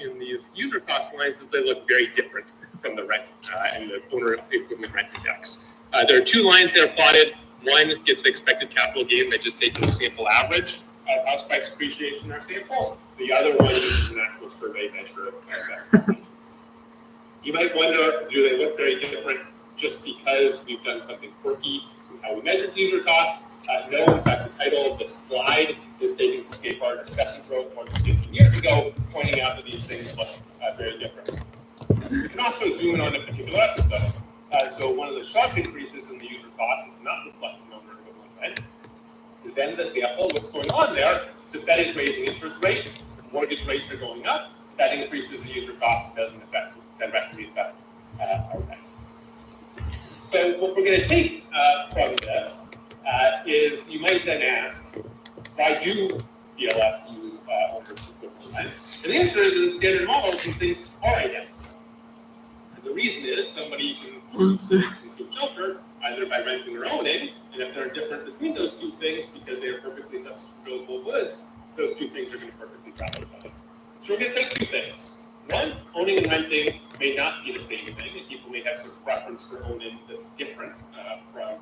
in these user cost lines is they look very different from the rent and the owner equipment rent index. There are two lines that are plotted. One gets the expected capital gain by just taking the sample average of house price appreciation in our sample. The other one is an actual survey measure of that. You might wonder, do they look very different just because we've done something quirky in how we measure user cost? No, in fact, the title of the slide is taken from a paper discussing growth more than 15 years ago, pointing out that these things look very different. We can also zoom in on a particular episode. So one of the sharp increases in the user cost is not reflecting owner equivalent rent. Is then the sample, what's going on there? The Fed is raising interest rates, mortgage rates are going up. That increases the user cost and doesn't directly affect our rent. So what we're going to take from this is you might then ask, why do BLS use owner's equivalent rent? And the answer is in standard models, these things are identical. And the reason is somebody can choose to consume shelter either by renting or owning, and if they're different between those two things because they are perfectly substitutable goods, those two things are going to perfectly travel together. So we're going to take two things. One, owning and renting may not be the same thing, and people may have some preference for owning that's different from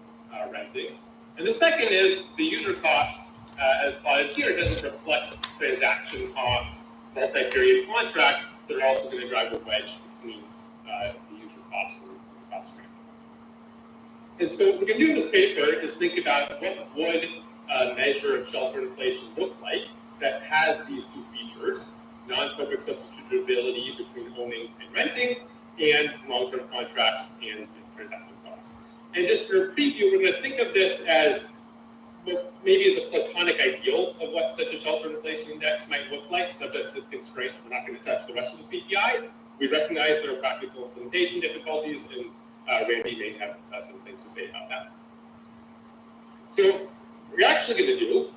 renting. And the second is the user cost, as plotted here, doesn't reflect transaction costs, multi-period contracts that are also going to drive a wedge between the user cost and the cost rate. And so what we can do in this paper is think about what would a measure of shelter inflation look like that has these two features, non-perfect substitutability between owning and renting, and long-term contracts and transaction costs. And just for a preview, we're going to think of this as what maybe is a platonic ideal of what such a shelter inflation index might look like, subject to the constraint. We're not going to touch the rest of the CPI. We recognize there are practical implementation difficulties, and Randy may have some things to say about that. So what we're actually going to do,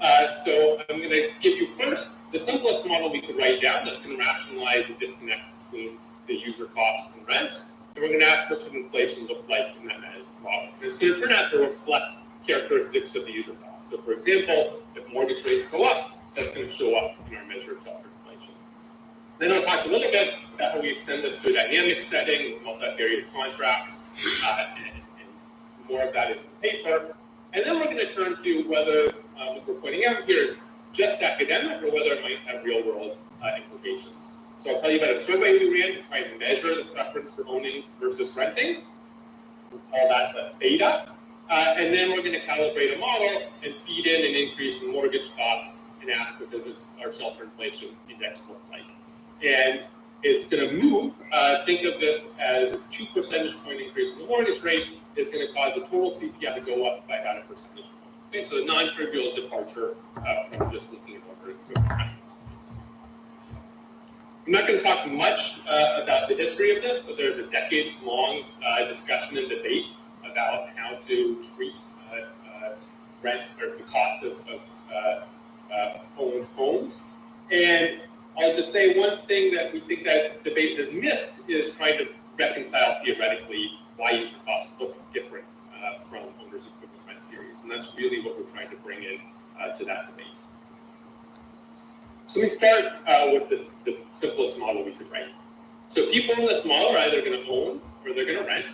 so I'm going to give you first the simplest model we could write down that's going to rationalize the disconnect between the user costs and rents. And we're going to ask what should inflation look like in that model. And it's going to turn out to reflect characteristics of the user cost. So for example, if mortgage rates go up, that's going to show up in our measure of shelter inflation. Then I'll talk a little bit about how we extend this to a dynamic setting with multi-period contracts, and more of that is in the paper. And then we're going to turn to whether what we're pointing out here is just academic or whether it might have real-world implications. So I'll tell you about a survey we ran to try and measure the preference for owning versus renting. We'll call that the theta. And then we're going to calibrate a model and feed in an increase in mortgage costs and ask what does our shelter inflation index look like. And it's going to move, think of this as a 2 percentage point increase in the mortgage rate is going to cause the total CPI to go up by about a percentage point. Okay, so a non-trivial departure from just looking at owner equivalent rent. I'm not going to talk much about the history of this, but there's a decades-long discussion and debate about how to treat rent or the cost of owned homes. And I'll just say one thing that we think that debate has missed is trying to reconcile theoretically why user costs look different from owner's equivalent rent series. And that's really what we're trying to bring in to that debate. So we start with the simplest model we could write. So people in this model are either going to own or they're going to rent.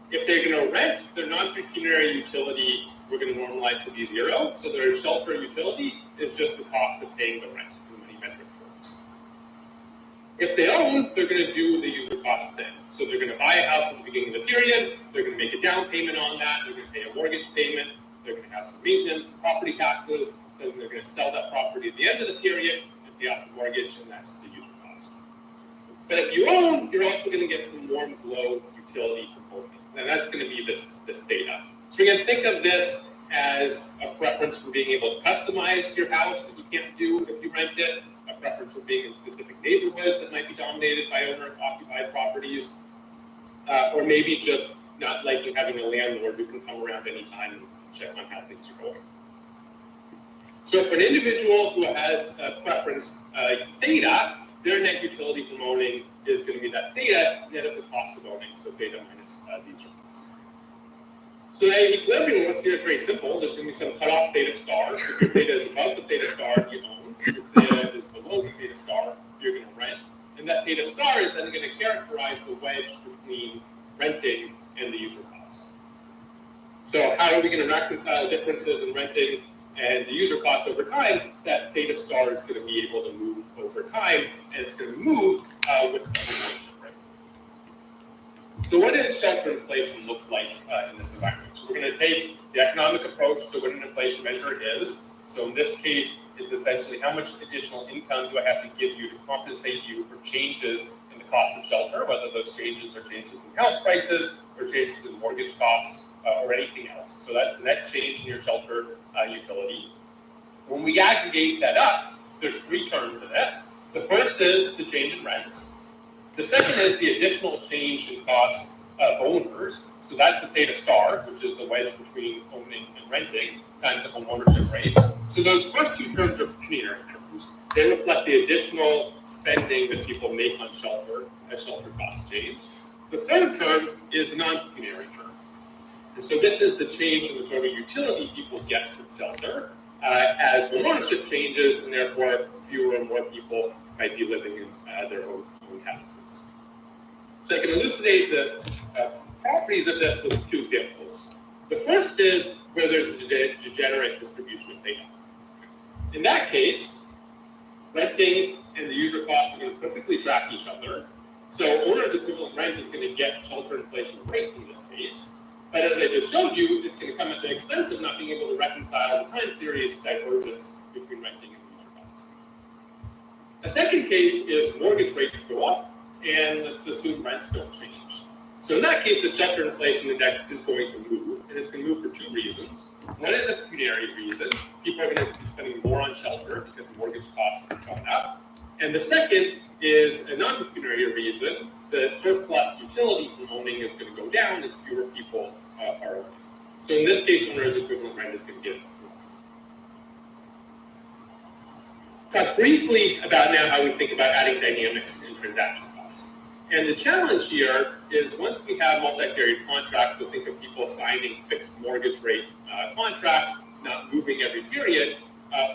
If they're going to rent, their non-pecuniary utility, we're going to normalize to be 0. So their shelter utility is just the cost of paying the rent in money metric terms. If they own, they're going to do the user cost thing. So they're going to buy a house at the beginning of the period, they're going to make a down payment on that, they're going to pay a mortgage payment, they're going to have some maintenance, property taxes, then they're going to sell that property at the end of the period and pay off the mortgage, and that's the user cost. But if you own, you're also going to get some warm glow utility from owning. And that's going to be this theta. So we're going to think of this as a preference for being able to customize your house that you can't do if you rent it, a preference for being in specific neighborhoods that might be dominated by owner-occupied properties, or maybe just not liking having a landlord who can come around anytime and check on how things are going. So for an individual who has a preference theta, their net utility from owning is going to be that theta net of the cost of owning, so theta minus the user cost. So the equilibrium works here is very simple. There's going to be some cutoff theta star. If your theta is above the theta star, you own. If your theta is below the theta star, you're going to rent. And that theta star is then going to characterize the wedge between renting and the user cost. So how are we going to reconcile differences in renting and the user cost over time? That theta star is going to be able to move over time, and it's going to move with the homeownership rate. So what does shelter inflation look like in this environment? So we're going to take the economic approach to what an inflation measure is. So in this case, it's essentially how much additional income do I have to give you to compensate you for changes in the cost of shelter, whether those changes are changes in house prices or changes in mortgage costs or anything else. So that's the net change in your shelter utility. When we aggregate that up, there's 3 terms in it. The first is the change in rents. The second is the additional change in costs of owners. So that's the theta star, which is the wedge between owning and renting, times the home ownership rate. So those first 2 terms are pecuniary terms. They reflect the additional spending that people make on shelter as shelter costs change. The third term is the non-pecuniary term. And so this is the change in the total utility people get from shelter as home ownership changes, and therefore fewer and more people might be living in their own houses. So I can elucidate the properties of this with 2 examples. The first is where there's a degenerate distribution of theta. In that case, renting and the user costs are going to perfectly track each other. So owner's equivalent rent is going to get shelter inflation rate in this case. But as I just showed you, it's going to come at the expense of not being able to reconcile the time series divergence between renting and user costs. A second case is mortgage rates go up, and let's assume rents don't change. So in that case, the shelter inflation index is going to move, and it's going to move for 2 reasons. One is a pecuniary reason. People are going to be spending more on shelter because the mortgage costs have gone up. And the second is a non-pecuniary reason. The surplus utility from owning is going to go down as fewer people are owning. So in this case, owner's equivalent rent is going to get more. Talk briefly about now how we think about adding dynamics in transaction costs. And the challenge here is once we have multi-period contracts, so think of people signing fixed mortgage rate contracts, not moving every period,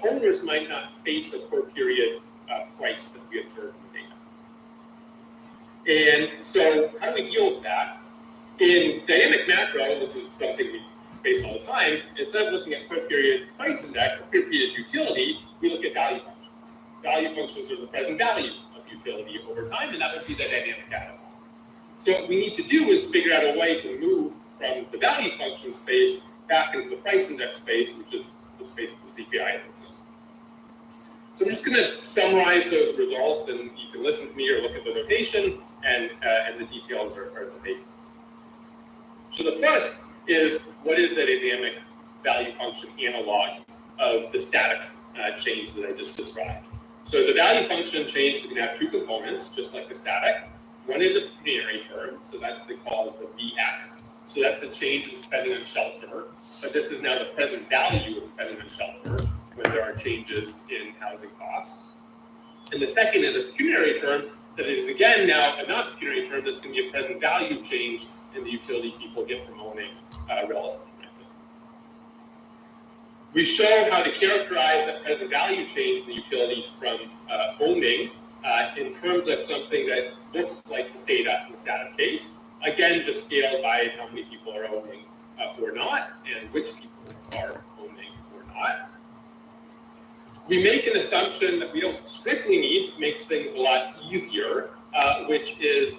owners might not face a per period price that we observe in the data. And so how do we deal with that? In dynamic macro, this is something we face all the time, instead of looking at per period price index or per period utility, we look at value functions. Value functions are the present value of utility over time, and that would be the dynamic catalog. So what we need to do is figure out a way to move from the value function space back into the price index space, which is the space that the CPI lives in. So I'm just going to summarize those results, and you can listen to me or look at the notation, and the details are in the paper. So the first is, what is the dynamic value function analog of the static change that I just described? So the value function change is going to have 2 components, just like the static. One is a pecuniary term, so that's called the VX. So that's a change in spending on shelter, but this is now the present value of spending on shelter when there are changes in housing costs. And the second is a pecuniary term that is, again, now a non-pecuniary term that's going to be a present value change in the utility people get from owning relative to renting. We show how to characterize that present value change in the utility from owning in terms of something that looks like the theta in the static case. Again, just scaled by how many people are owning or not, and which people are owning or not. We make an assumption that we don't strictly need, makes things a lot easier, which is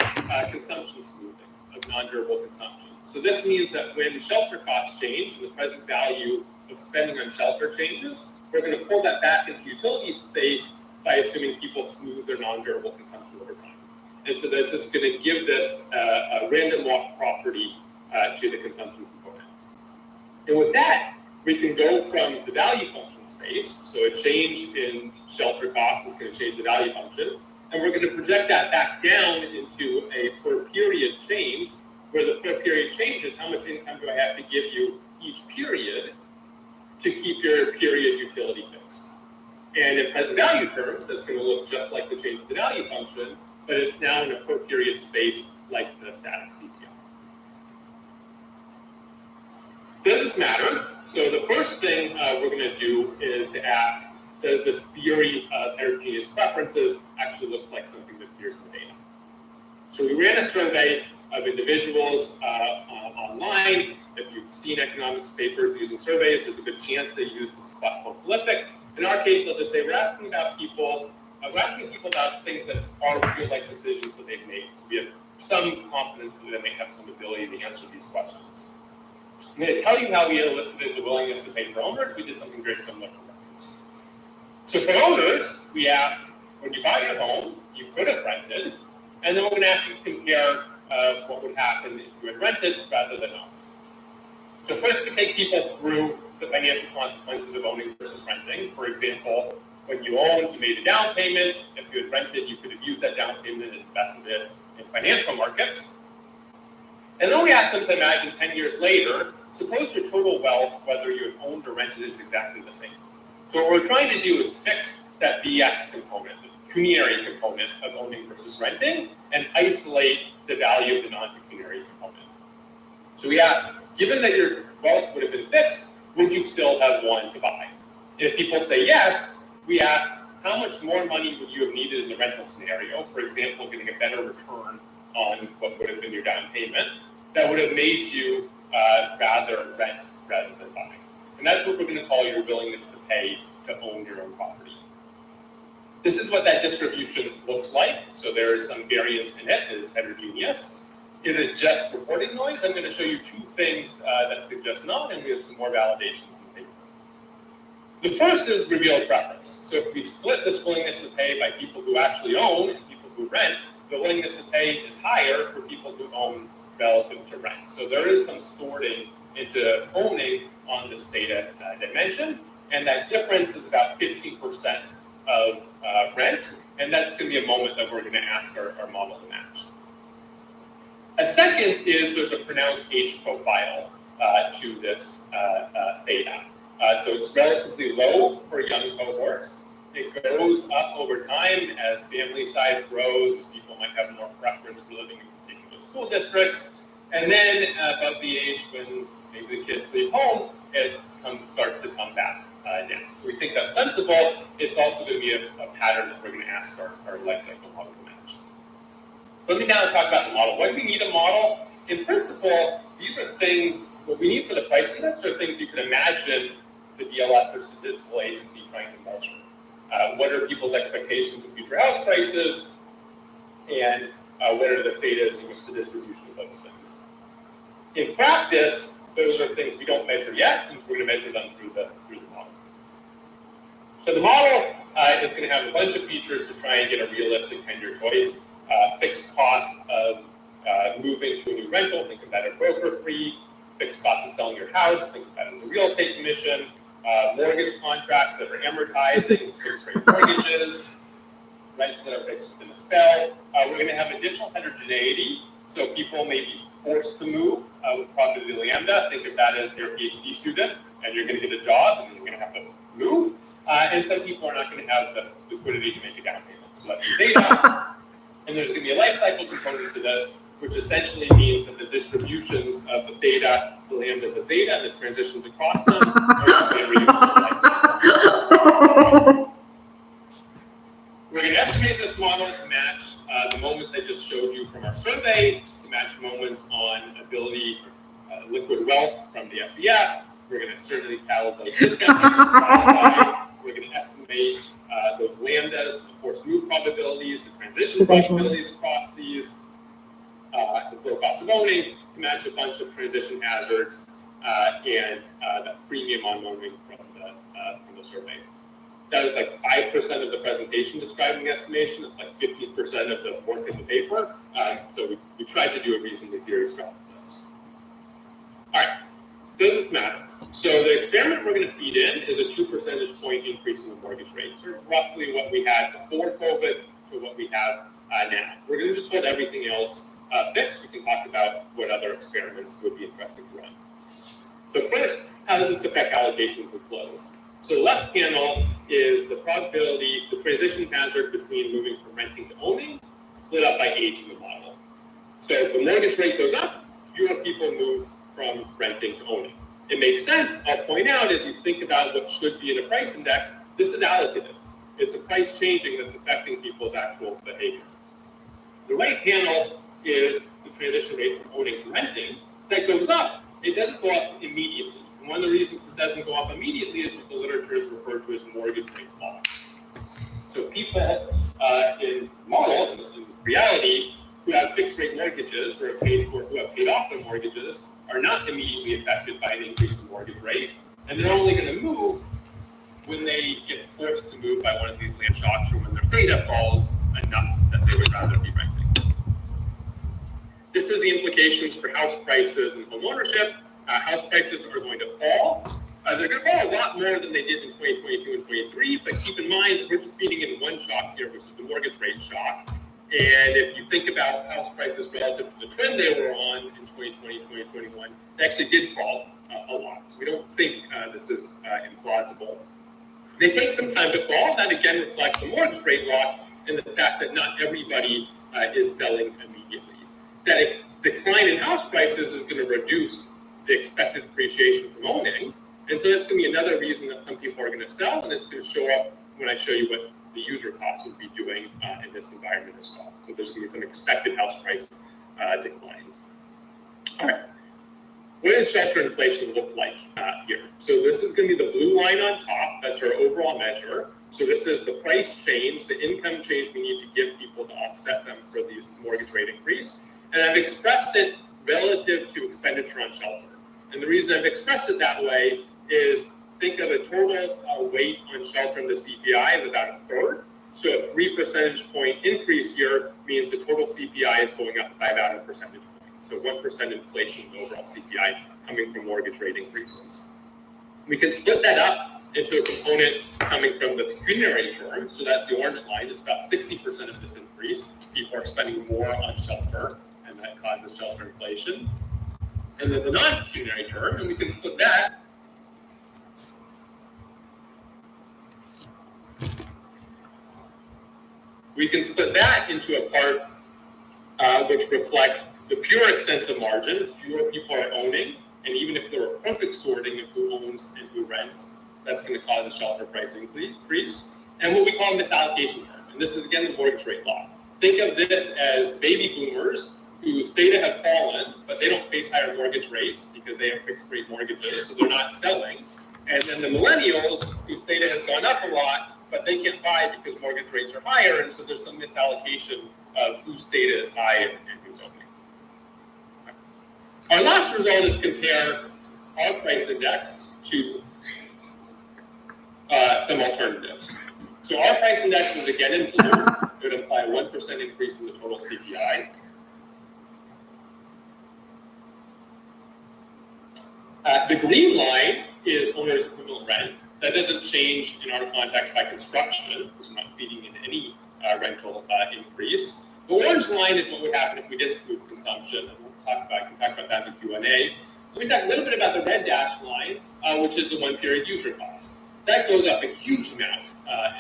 consumption smoothing of non-durable consumption. So this means that when shelter costs change and the present value of spending on shelter changes, we're going to pull that back into utility space by assuming people smooth their non-durable consumption over time. And so this is going to give this a random walk property to the consumption component. And with that, we can go from the value function space, so a change in shelter cost is going to change the value function, and we're going to project that back down into a per period change, where the per period change is how much income do I have to give you each period to keep your period utility fixed. And in present value terms, that's going to look just like the change in the value function, but it's now in a per period space like the static CPI. Does this matter? So the first thing we're going to do is to ask, does this theory of heterogeneous preferences actually look like something that appears in the data? So we ran a survey of individuals online. If you've seen economics papers using surveys, there's a good chance they use this platform prolific. In our case, I'll just say we're asking people about things that are real-life decisions that they've made. So we have some confidence that they may have some ability to answer these questions. I'm going to tell you how we elicited the willingness to pay for owners. We did something very similar for renters. So for owners, we asked, when you buy your home, you could have rented, and then we're going to ask you to compare what would happen if you had rented rather than owned. So first, we take people through the financial consequences of owning versus renting. For example, when you owned, you made a down payment. If you had rented, you could have used that down payment and invested it in financial markets. And then we asked them to imagine 10 years later, suppose your total wealth, whether you had owned or rented, is exactly the same. So what we're trying to do is fix that VX component, the pecuniary component of owning versus renting, and isolate the value of the non-pecuniary component. So we asked, given that your wealth would have been fixed, would you still have one to buy? And if people say yes, we ask, how much more money would you have needed in the rental scenario? For example, getting a better return on what would have been your down payment that would have made you rather rent rather than buy. And that's what we're going to call your willingness to pay to own your own property. This is what that distribution looks like. So there is some variance in it. It is heterogeneous. Is it just reporting noise? I'm going to show you two things that suggest not, and we have some more validations in the paper. The first is revealed preference. So if we split this willingness to pay by people who actually own and people who rent, the willingness to pay is higher for people who own relative to rent. So there is some sorting into owning on this data dimension, and that difference is about 15% of rent, and that's going to be a moment that we're going to ask our model to match. A second is there's a pronounced age profile to this theta. So it's relatively low for young cohorts. It goes up over time as family size grows, as people might have more preference for living in particular school districts. And then above the age when maybe the kids leave home, it starts to come back down. So we think that's sensible. It's also going to be a pattern that we're going to ask our life cycle model to match. Let me now talk about the model. Why do we need a model? In principle, these are things, what we need for the price index are things you can imagine the DLS or statistical agency trying to measure. What are people's expectations of future house prices? And what are the thetas and what's the distribution of those things? In practice, those are things we don't measure yet, and we're going to measure them through the model. So the model is going to have a bunch of features to try and get a realistic 10-year choice. Fixed costs of moving to a new rental, think of that as broker-free. Fixed costs of selling your house, think of that as a real estate commission. Mortgage contracts that are amortizing, fixed-rate mortgages, rents that are fixed within a spell. We're going to have additional heterogeneity, so people may be forced to move with probability lambda. Think of that as your PhD student, and you're going to get a job, and you're going to have to move. And some people are not going to have the liquidity to make a down payment. So that's the zeta. And there's going to be a life cycle component to this. which essentially means that the distributions of the theta, the lambda, the zeta, and the transitions across them are very We're going to estimate this model to match the moments I just showed you from our survey, to match moments on ability, liquid wealth from the SEF. We're going to certainly calibrate discount on the side. We're going to estimate those lambdas, the forced move probabilities, the transition probabilities across these, the flow cost of owning, to match a bunch of transition hazards and that premium on owning from the survey. That was like 5% of the presentation describing estimation. It's like 15% of the work in the paper. So we tried to do a reasonably serious job of this. All right, does this matter? So the experiment we're going to feed in is a 2 percentage point increase in the mortgage rate. So roughly what we had before COVID to what we have now. We're going to just hold everything else fixed. We can talk about what other experiments would be interesting to run. So first, how does this affect allocations and flows? So the left panel is the probability, the transition hazard between moving from renting to owning, split up by age in the model. So if the mortgage rate goes up, fewer people move from renting to owning. It makes sense. I'll point out, if you think about what should be in a price index, this is allocative. It's a price changing that's affecting people's actual behavior. The right panel is the transition rate from owning to renting. That goes up. It doesn't go up immediately. And one of the reasons it doesn't go up immediately is what the literature is referred to as mortgage rate lock. So people in model, in reality, who have fixed rate mortgages or who have paid off their mortgages are not immediately affected by an increase in mortgage rate, and they're only going to move when they get forced to move by one of these land shocks or when their theta falls enough that they would rather be renting. This is the implications for house prices and home ownership. House prices are going to fall. They're going to fall a lot more than they did in 2022 and 23, but keep in mind that we're just feeding in one shock here, which is the mortgage rate shock. And if you think about house prices relative to the trend they were on in 2020, 2021, they actually did fall a lot. So we don't think this is implausible. They take some time to fall. That again reflects the mortgage rate lock and the fact that not everybody is selling immediately. That decline in house prices is going to reduce the expected appreciation from owning. And so that's going to be another reason that some people are going to sell, and it's going to show up when I show you what the user costs would be doing in this environment as well. So there's going to be some expected house price decline. All right. What does shelter inflation look like here? So this is going to be the blue line on top. That's our overall measure. So this is the price change, the income change we need to give people to offset them for this mortgage rate increase. And I've expressed it relative to expenditure on shelter. And the reason I've expressed it that way is think of a total weight on shelter in the CPI of about a third. So a 3 percentage point increase here means the total CPI is going up by about a percentage point. So 1% inflation in the overall CPI coming from mortgage rate increases. We can split that up into a component coming from the pecuniary term. So that's the orange line. It's about 60% of this increase. People are spending more on shelter, and that causes shelter inflation. And then the non-pecuniary term, and we can split that. We can split that into a part which reflects the pure extensive margin. Fewer people are owning, and even if there were perfect sorting of who owns and who rents, that's going to cause a shelter price increase. And what we call a misallocation term, and this is again the mortgage rate law. Think of this as baby boomers whose theta have fallen, but they don't face higher mortgage rates because they have fixed rate mortgages, so they're not selling. And then the millennials whose theta has gone up a lot, but they can't buy because mortgage rates are higher, and so there's some misallocation of whose theta is high and who's owning. Our last result is compare our price index to some alternatives. So our price index is again in blue. It would imply a 1% increase in the total CPI. The green line is owner's equivalent rent. That doesn't change in our context by construction, because we're not feeding in any rental increase. The orange line is what would happen if we didn't smooth consumption, and I can talk about that in the Q&A. Let me talk a little bit about the red dashed line, which is the one-period user cost. That goes up a huge amount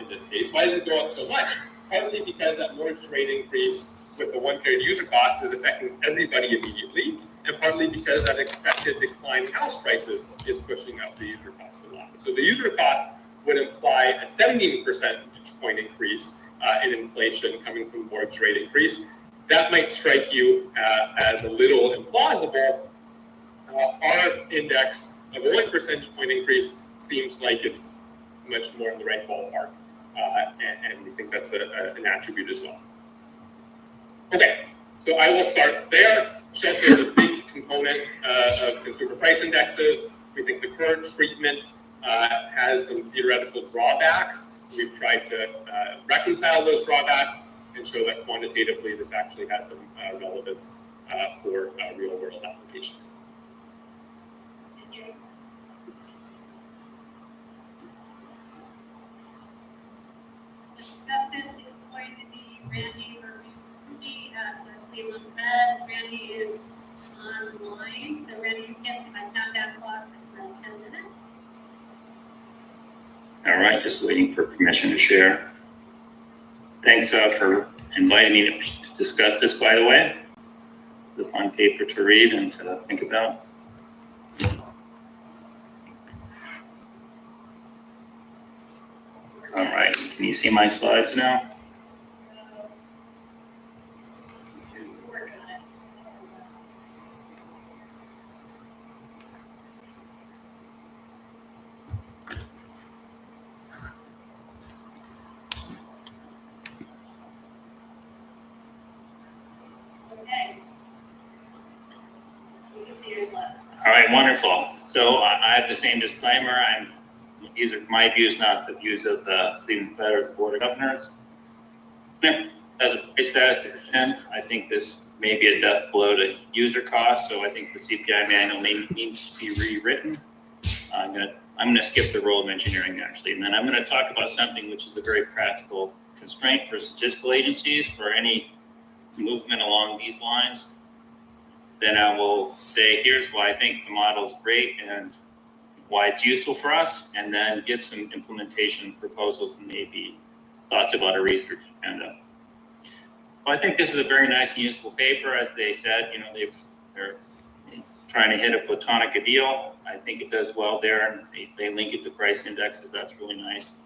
in this case. Why does it go up so much? Partly because that mortgage rate increase with the one-period user cost is affecting everybody immediately, and partly because that expected decline in house prices is pushing up the user cost a lot. So the user cost would imply a 17 percentage point increase in inflation coming from the mortgage rate increase. That might strike you as a little implausible. Our index of a 1 percentage point increase seems like it's much more in the right ballpark, and we think that's an attribute as well. Okay, so I will start there. Shelter is a big component of consumer price indexes. We think the current treatment has some theoretical drawbacks. We've tried to reconcile those drawbacks and show that quantitatively this actually has some relevance for real-world applications. Discussant is going to be Randy or Ruby at the Cleveland Fed. Randy is online, so Randy, you can see my countdown clock in 10 minutes. All right, just waiting for permission to share. Thanks for inviting me to discuss this, by the way. It's a fun paper to read and to think about. All right, can you see my slides now? Work on it. Okay. You can see your slides. All right, wonderful. So I have the same disclaimer. These are my views, not the views of the Cleveland Fed or the Board of Governors. Yeah, that's a great statistician. I think this may be a death blow to user costs, so I think the CPI manual may need to be rewritten. I'm gonna skip the role of engineering actually, and then I'm gonna talk about something which is a very practical constraint for statistical agencies for any movement along these lines. Then I will say, here's why I think the model is great and why it's useful for us, and then give some implementation proposals and maybe thoughts about a research agenda. Well, I think this is a very nice and useful paper. As they said, you know, they're trying to hit a platonic ideal. I think it does well there, and they link it to price indexes. That's really nice.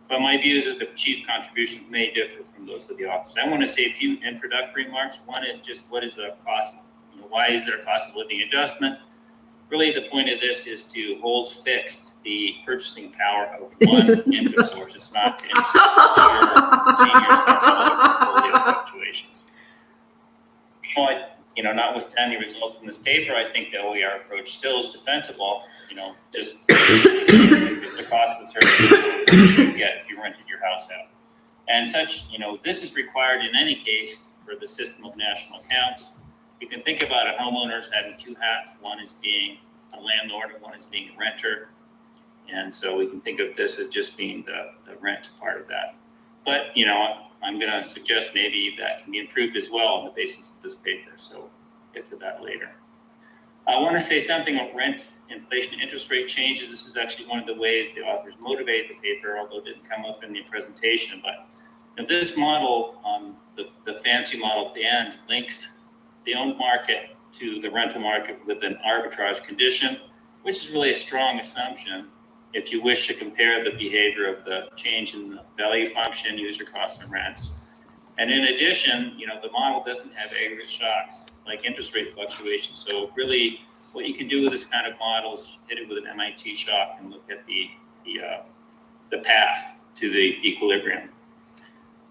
But my view is that the chief contributions may differ from those of the authors. I want to say a few introductory remarks. One is just what is the cost? You know, why is there a cost of living adjustment? Really, the point of this is to hold fixed the purchasing power of one income source. It's not to ensure seniors from some other portfolio fluctuations. You know, notwithstanding the results in this paper, I think the OER approach still is defensible. You know, just it's a cost of service you get if you rented your house out. And such, you know, this is required in any case for the system of national accounts. You can think about a homeowner as having two hats. One is being a landlord and one is being a renter. And so we can think of this as just being the rent part of that. But, you know, I'm going to suggest maybe that can be improved as well on the basis of this paper. So we'll get to that later. I want to say something about rent, inflation, interest rate changes. This is actually one of the ways the authors motivated the paper, although it didn't come up in the presentation. But you know, this model, the fancy model at the end, links the owned market to the rental market with an arbitrage condition, which is really a strong assumption if you wish to compare the behavior of the change in the value function, user costs, and rents. And in addition, you know, the model doesn't have aggregate shocks like interest rate fluctuations. So really, what you can do with this kind of model is hit it with an MIT shock and look at the path to the equilibrium.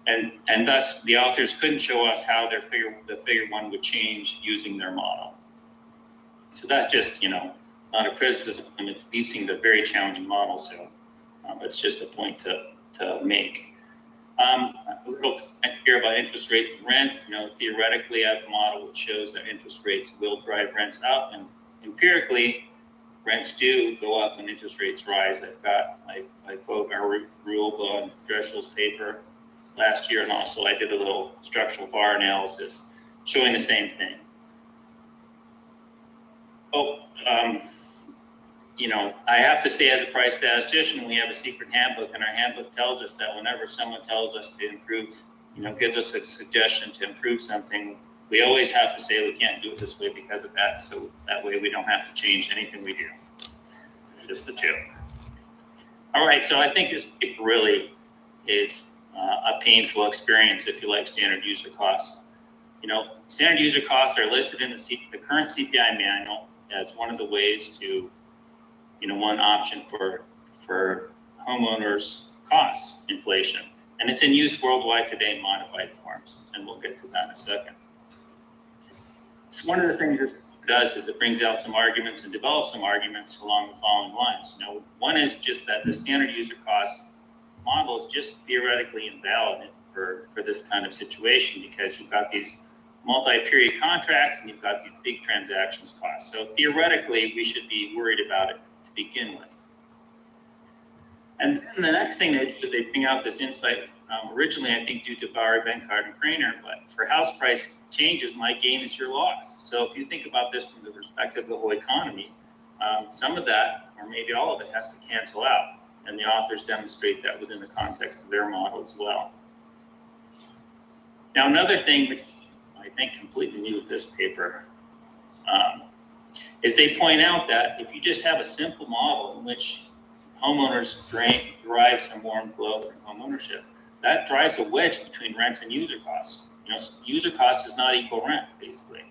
And thus, the authors couldn't show us how the figure one would change using their model. So that's just, you know, it's not a criticism, and these seem a very challenging model, so it's just a point to make. A little here about interest rates and rent. You know, theoretically, I have a model which shows that interest rates will drive rents up, and empirically, rents do go up when interest rates rise. I quote our Rule and Dressel's paper last year, and also I did a little structural bar analysis showing the same thing. So, you know, I have to say, as a price statistician, we have a secret handbook, and our handbook tells us that whenever someone tells us to improve gives us a suggestion to improve something, we always have to say we can't do it this way because of that. So that way we don't have to change anything we do. Just a joke. All right, so I think it really is a painful experience if you like standard user costs. Standard user costs are listed in the current CPI manual as one of the ways to, one option for homeowners' costs inflation. And it's in use worldwide today in modified forms, and we'll get to that in a second. It's one of the things it does is it brings out some arguments and develops some arguments along the following lines. One is just that the standard user cost model is just theoretically invalid for this kind of situation, because you've got these multi-period contracts and you've got these big transactions costs. So theoretically, we should be worried about it to begin with. And then the next thing they bring out this insight, originally I think due to Bowery, Benkart, and Craner, but for house price changes, my gain is your loss. So if you think about this from the perspective of the whole economy, some of that, or maybe all of it, has to cancel out. And the authors demonstrate that within the context of their model as well. Now, another thing that I think completely new with this paper is they point out that if you just have a simple model in which homeowners derive some warm glow from home ownership, that drives a wedge between rents and user costs. User cost does not equal rent, basically.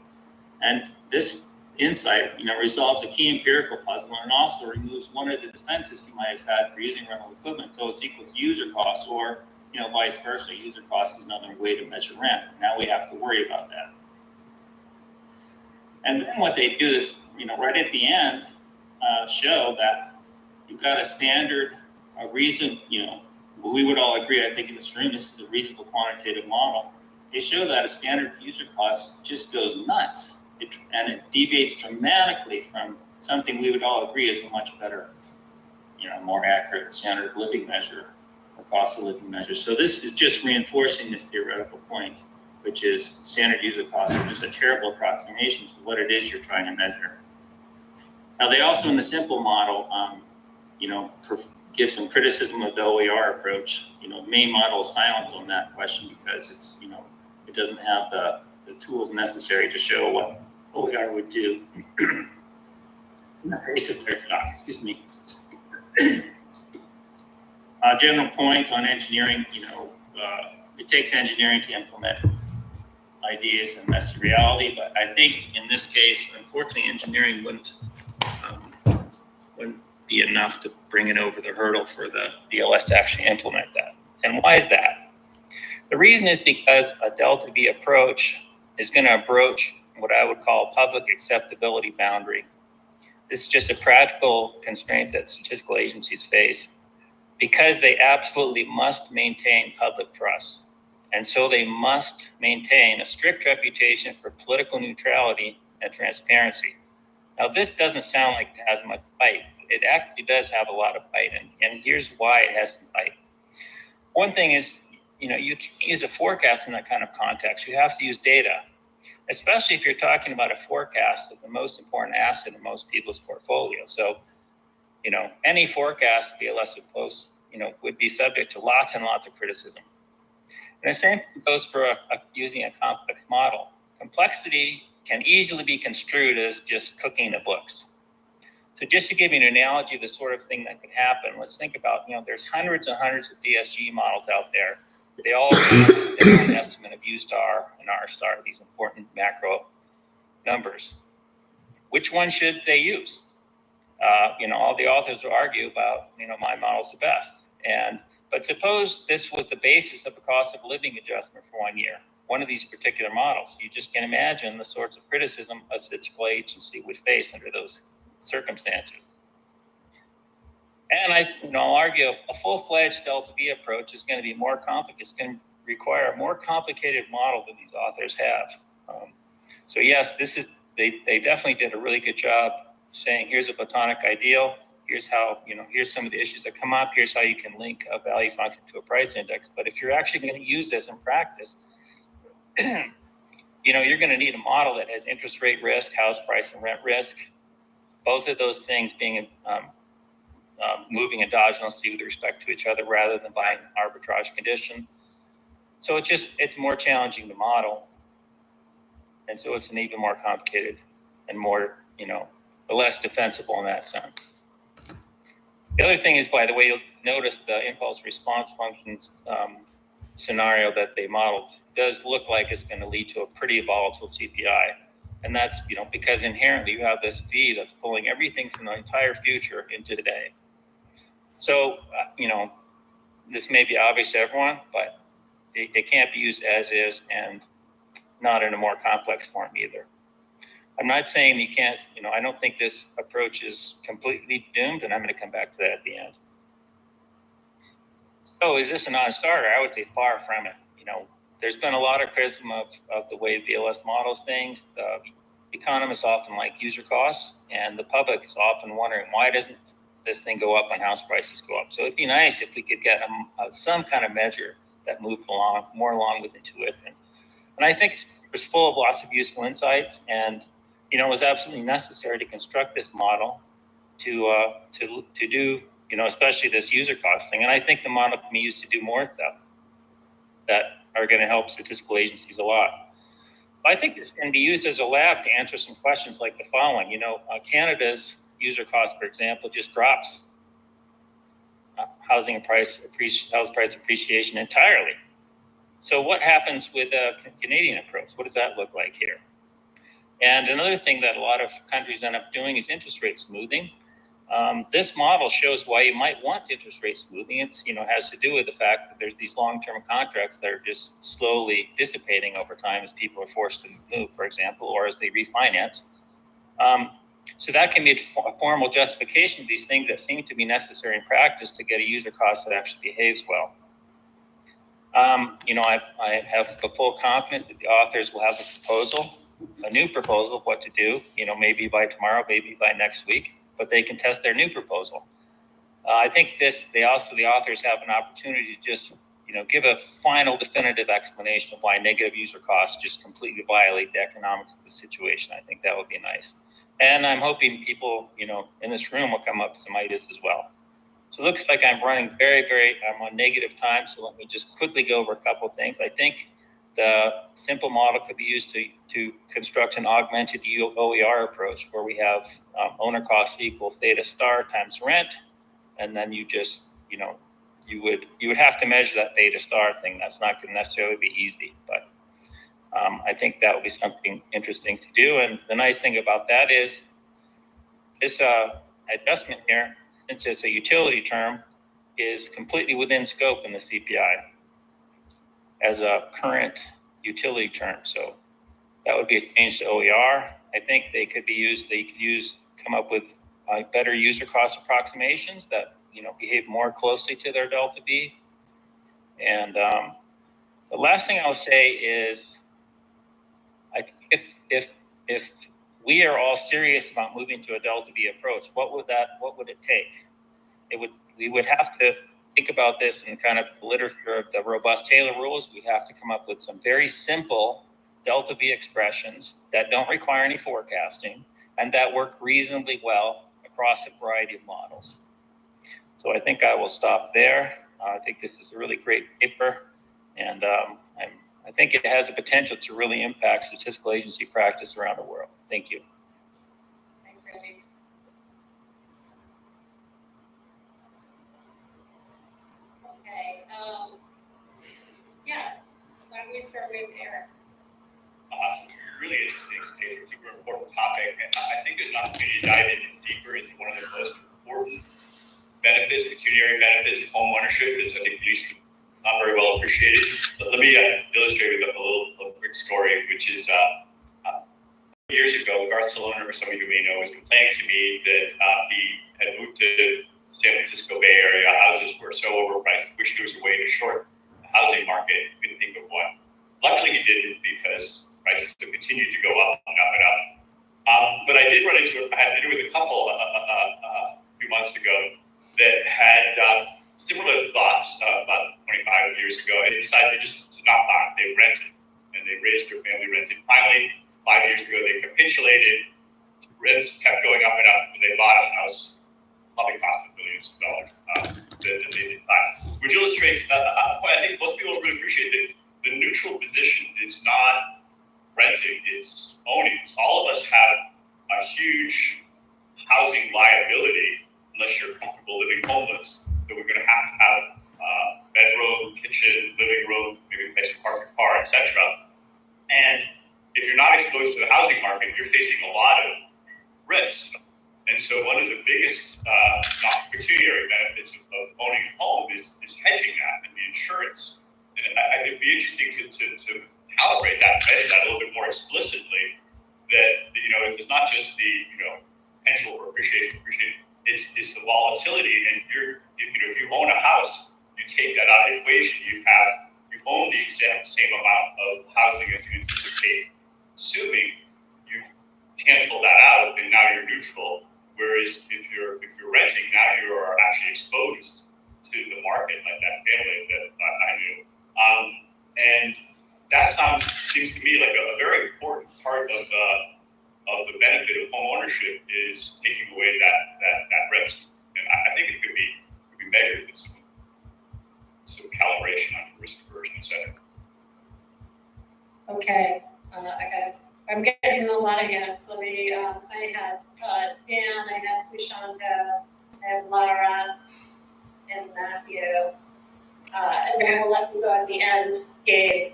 And this insight, resolves a key empirical puzzle and also removes one of the defenses you might have had for using rental equipment. So it's equal to user costs, or vice versa. User cost is another way to measure rent. Now we have to worry about that. And then what they do, right at the end, show that you've got a standard, a reason, we would all agree, I think in this room, this is a reasonable quantitative model. They show that a standard user cost just goes nuts. And it deviates dramatically from something we would all agree is a much better, more accurate standard of living measure, or cost of living measure. So this is just reinforcing this theoretical point, which is standard user costs are just a terrible approximation to what it is you're trying to measure. Now, they also, in the simple model, give some criticism of the OER approach. The main model is silent on that question because it's, it doesn't have the tools necessary to show what OER would do. Excuse me. General point on engineering, it takes engineering to implement ideas and that's the reality, but I think in this case, unfortunately, engineering wouldn't be enough to bring it over the hurdle for the DLS to actually implement that. And why is that? The reason is because a delta V approach is going to approach what I would call public acceptability boundary. This is just a practical constraint that statistical agencies face because they absolutely must maintain public trust. And so they must maintain a strict reputation for political neutrality and transparency. Now, this doesn't sound like it has much bite. It actually does have a lot of bite, and here's why it has some bite. One thing is, you can use a forecast in that kind of context. You have to use data, especially if you're talking about a forecast of the most important asset in most people's portfolio. So, any forecast, be less close, would be subject to lots and lots of criticism. And the same goes for using a complex model. Complexity can easily be construed as just cooking the books. So just to give you an analogy of the sort of thing that could happen, let's think about, there's hundreds and hundreds of DSG models out there. They all have their own estimate of U star and R star, these important macro numbers. Which one should they use? All the authors will argue about, my model's the best. But suppose this was the basis of a cost of living adjustment for 1 year, one of these particular models. You just can imagine the sorts of criticism a statistical agency would face under those circumstances. And I'll argue a full-fledged delta V approach is going to be more complicated. It's going to require a more complicated model than these authors have. So yes, they definitely did a really good job saying, here's a platonic ideal. Here's how, here's some of the issues that come up. Here's how you can link a value function to a price index. But if you're actually going to use this in practice, you're going to need a model that has interest rate risk, house price and rent risk, both of those things being moving endogenously with respect to each other rather than by an arbitrage condition. So it's more challenging to model. And so it's an even more complicated and more, less defensible in that sense. The other thing is, by the way, you'll notice the impulse response functions scenario that they modeled does look like it's going to lead to a pretty volatile CPI. And that's, because inherently you have this V that's pulling everything from the entire future into today. So, this may be obvious to everyone, but it can't be used as is and not in a more complex form either. I'm not saying you can't, I don't think this approach is completely doomed, and I'm going to come back to that at the end. So is this a non-starter? I would say far from it. There's been a lot of criticism of the way VLS models things. Economists often like user costs, and the public is often wondering, why doesn't this thing go up when house prices go up? So it'd be nice if we could get some kind of measure that moved more along with intuition. And I think it's full of lots of useful insights, and it was absolutely necessary to construct this model to do, especially this user cost thing. And I think the model can be used to do more stuff that are going to help statistical agencies a lot. So I think this can be used as a lab to answer some questions like the following. Canada's user cost, for example, just drops house price appreciation entirely. So what happens with a Canadian approach? What does that look like here? And another thing that a lot of countries end up doing is interest rate smoothing. This model shows why you might want interest rate smoothing. It's, has to do with the fact that there's these long-term contracts that are just slowly dissipating over time as people are forced to move, for example, or as they refinance. So that can be a formal justification of these things that seem to be necessary in practice to get a user cost that actually behaves well. I have the full confidence that the authors will have a new proposal of what to do, maybe by tomorrow, maybe by next week, but they can test their new proposal. I think the authors have an opportunity to just, give a final definitive explanation of why negative user costs just completely violate the economics of the situation. I think that would be nice. And I'm hoping people, in this room will come up with some ideas as well. So it looks like I'm running I'm on negative time. So let me just quickly go over a couple of things. I think the simple model could be used to construct an augmented OER approach where we have owner costs equal theta star times rent. And then you just, you would have to measure that theta star thing. That's not going to necessarily be easy, but I think that would be something interesting to do. And the nice thing about that is it's a adjustment here, since it's a utility term, is completely within scope in the CPI as a current utility term. So that would be a change to OER. I think they could come up with better user cost approximations that, behave more closely to their delta B. And the last thing I'll say is, I think if we are all serious about moving to a delta B approach, what would it take? We would have to think about this in kind of the literature of the robust Taylor rules. We'd have to come up with some very simple delta B expressions that don't require any forecasting and that work reasonably well across a variety of models. So I think I will stop there. I think this is a really great paper, and I think it has the potential to really impact statistical agency practice around the world. Thank you. Thanks, Randy. Okay. Why don't we start with Eric? Really interesting, super important topic, and I think there's an opportunity to dive in deeper into one of the most important benefits, pecuniary benefits of home ownership that's, I think, at least not very well appreciated. But let me illustrate with a little quick story, which is years ago, Garth Saloner, who some of you may know, was complaining to me that he had moved to San Francisco Bay Area. Houses were so overpriced. Wished there was a way to short the housing market. Couldn't think of one. Luckily, he didn't, because prices have continued to go up and up and up. But I did run into I had dinner with a couple a few months ago that had similar thoughts about 25 years ago, and decided to not buy. They rented, and they raised their family rented. Finally, 5 years ago, they capitulated. Rents kept going up and up, and they bought a house, probably cost millions of dollars that they didn't buy. Which illustrates that point. I think most people really appreciate that the neutral position is not renting, it's owning. So all of us have a huge housing liability unless you're comfortable living homeless, that we're going to have bedroom, kitchen, living room, maybe a place to park your car, etc. And if you're not exposed to the housing market, you're facing a lot of risk. And so one of the biggest non-pecuniary benefits of owning a home is hedging that and the insurance. And it'd be interesting to calibrate that, measure that a little bit more explicitly. That it's not just the potential for appreciation. It's the volatility. And if you own a house, you take that out of the equation. You own the exact same amount of housing as you anticipate assuming. You cancel that out, and now you're neutral. Whereas if you're renting, now you are actually exposed to the market, like that family that I knew. And that seems to me like a very important part of the benefit of home ownership is taking away that risk. And I think it could be measured with some calibration on risk aversion, et cetera. Okay, I'm getting a lot of hands. I have Dan, I have Sushanta, I have Lara, and Matthew. And then we'll let you go at the end, Gabe.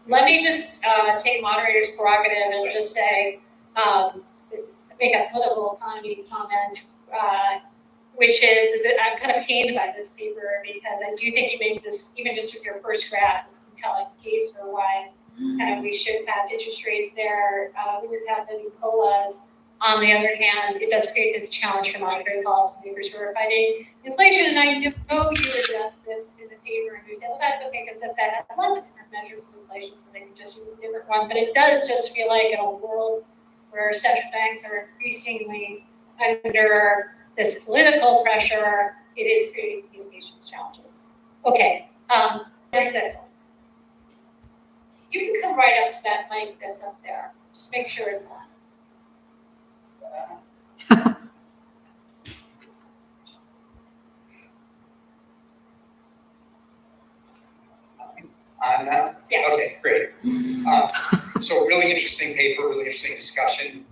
Let me just take moderator's prerogative and just say, make a political economy comment, which is that I'm kind of pained by this paper because I do think you make this, even just with your first graph, this compelling case for why kind of we should have interest rates there. We would have the COLAs. On the other hand, it does create this challenge for monetary policy makers who are fighting inflation. And I know you address this in the paper and you say, well, that's okay because the Fed has lots of different measures of inflation, so they can just use a different one. But it does just feel like in a world where central banks are increasingly under this political pressure, it is creating communications challenges. Okay, that's it. You can come right up to that mic that's up there. Just make sure it's on. Now? Yeah. Okay, great. So really interesting paper, really interesting discussion.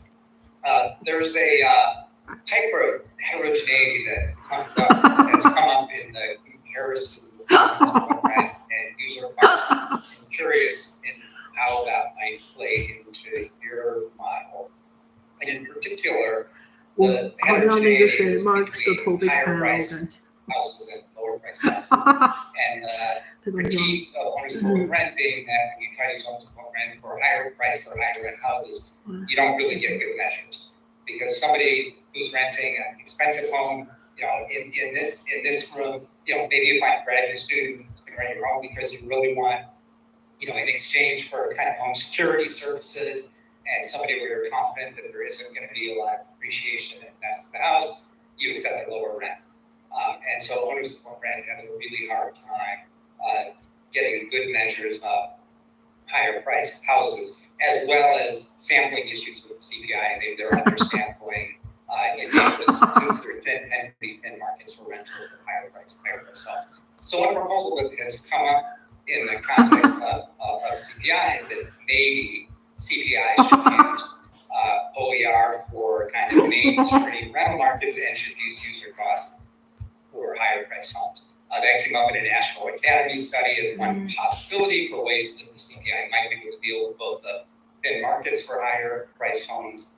There's a type of heterogeneity that comes up, has come up in the comparison of rent and user costs. I'm curious in how that might play into your model. And in particular, the heterogeneity is between higher price houses and lower price houses. And critique of owners of rent being that when you try to use owners of rent for higher price or higher rent houses, you don't really get good measures. Because somebody who's renting an expensive home, in this room, maybe you find a graduate student who's going to rent your home because you really want, in exchange for kind of home security services and somebody where you're confident that there isn't going to be a lot of appreciation and invest in the house, you accept a lower rent. And so owners of rent has a really hard time getting good measures of higher priced houses, as well as sampling issues with CPI. They're undersampling in neighborhoods since they're tend to be thin markets for rentals at higher priced houses. So one proposal that has come up in the context of CPI is that maybe CPI should use OER for kind of mainstream rental markets and should use user costs for higher priced homes. That came up in a National Academy study as one possibility for ways that the CPI might be able to deal with both the thin markets for higher priced homes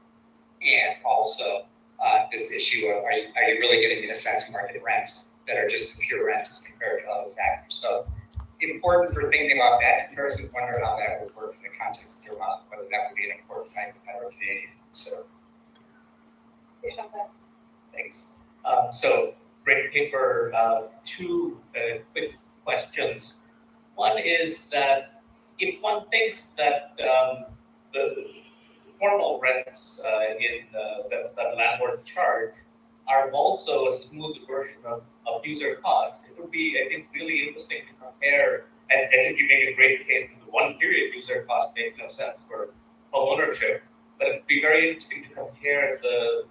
and also this issue of are you really getting in a sense of market rents that are just pure rent as compared to other factors. So important for thinking about that comparison, wonder how that would work in the context of your model, whether that would be an important type of heterogeneity to consider. Thanks. So great paper. Two quick questions. One is that if one thinks that the formal rents in that landlords charge are also a smooth version of user cost, it would be, I think, really interesting to compare. And I think you make a great case that the one period user cost makes no sense for home ownership, but it'd be very interesting to compare the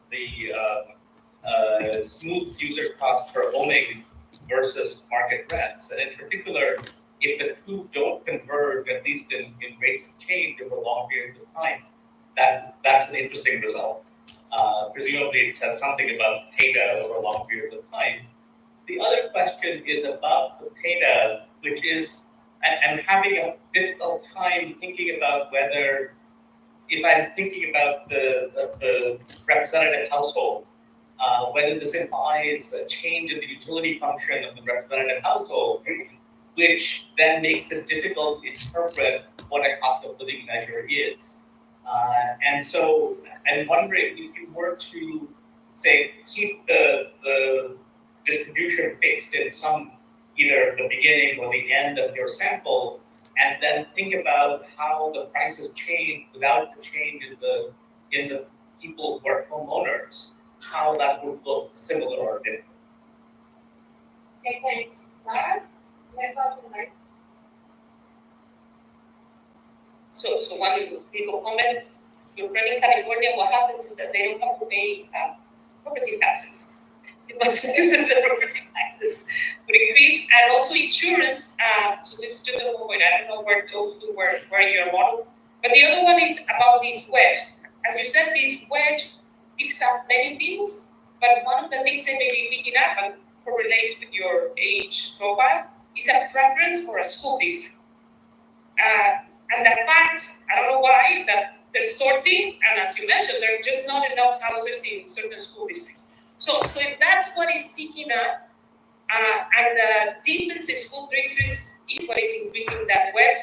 smooth user cost per owning versus market rents. And in particular, if the two don't converge least in rates of change over long periods of time, that's an interesting result. Presumably it says something about theta over long periods of time. The other question is about the theta, which is, I'm having a difficult time thinking about whether, if I'm thinking about the representative household, whether this implies a change in the utility function of the representative household, which then makes it difficult to interpret what a cost of living measure is. And so I'm wondering if you were to, say, keep the distribution fixed in some, either the beginning or the end of your sample, and then think about how the prices change without the change in the people who are homeowners, how that would look similar or different. Okay, thanks. Lara? So one people comment, your friend in California, what happens is that they don't have to pay property taxes. In Massachusetts, the property taxes would increase, and also insurance. So this is just a point. I don't know where those two were in your model. But the other one is about this wedge. As you said, this wedge picks up many things, but one of the things they may be picking up and correlates with your age profile is a preference for a school district. And that fact, I don't know why, that they're sorting, and as you mentioned, there are just not enough houses in certain school districts. So if that's what is picking up, and the difference in school districts is what is increasing that wedge,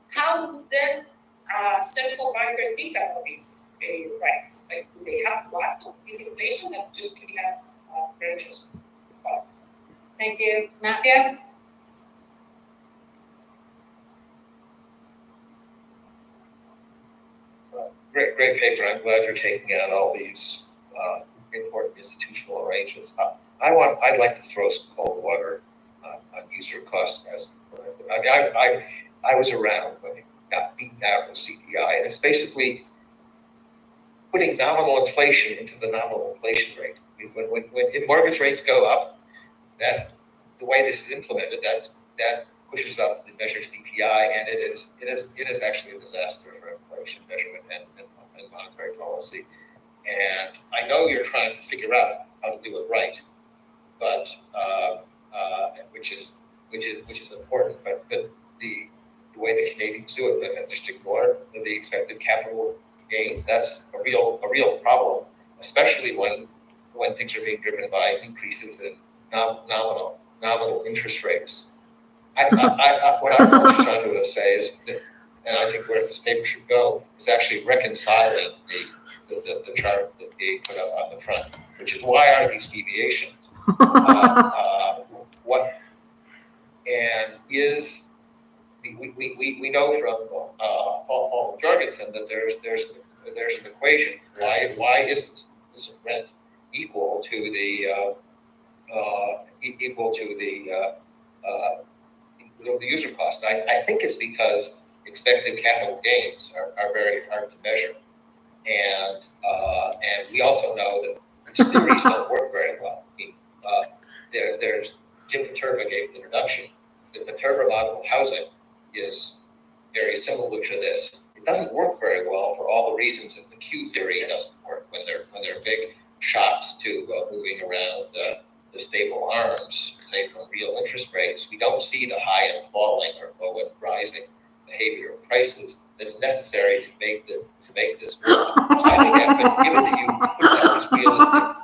how would then central bankers think about these prices? Like, do they have to act on this inflation and just picking up purchase products? Thank you. Matthew? Great paper. I'm glad you're taking on all these important institutional arrangements. I'd like to throw some cold water on user cost estimate. I mean, I was around when it got beaten out with CPI, and it's basically putting nominal inflation into the nominal inflation rate. When mortgage rates go up, that the way this is implemented, that pushes up the measured CPI, and it is actually a disaster for inflation measurement and monetary policy. And I know you're trying to figure out how to do it right, but which is important. But the way the Canadians do it, and just ignore the expected capital gains, that's a real problem, especially when things are being driven by increases in nominal interest rates. What I'm trying to say is that, and I think where this paper should go, is actually reconciling the chart that they put up on the front, which is why are these deviations? What and is we know from Paul Jorgensen that there's an equation. Why isn't this rent equal to the user cost? I think it's because expected capital gains are very hard to measure, and we also know that these theories don't work very well. I mean, there's Jim Viterbo gave the introduction. The Viterbo model of housing is very similar to this. It doesn't work very well for all the reasons that the Q theory doesn't work when there are big shocks to moving around the stable arms, say from real interest rates. We don't see the high and falling or low and rising behavior of prices that's necessary to make this work. I think that, given that you put down these realistic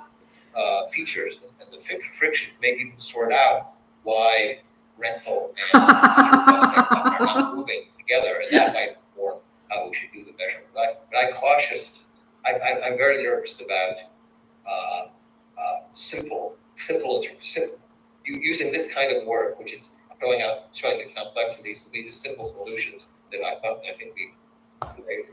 features and the friction, maybe you can sort out why rental and cost are not moving together, and that might inform how we should do the measurement. But I'm very nervous about simple using this kind of work, which is going out showing the complexities to lead to simple solutions that I think we made.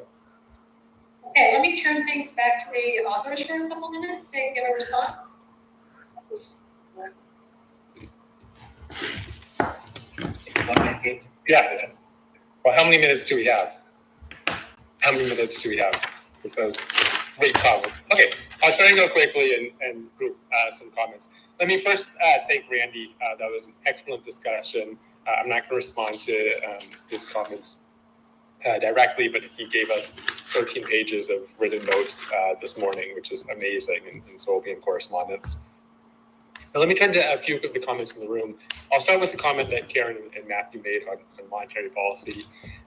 Okay, let me turn things back to the authors for a couple minutes to give a response. Yeah. Well, how many minutes do we have? How many minutes do we have with those great comments? Okay, I'll try and go quickly and group some comments. Let me first thank Randy. That was an excellent discussion. I'm not going to respond to his comments directly, but he gave us 13 pages of written notes this morning, which is amazing, and so we'll be in correspondence. Now, let me turn to a few of the comments in the room. I'll start with the comment that Karen and Matthew made on monetary policy.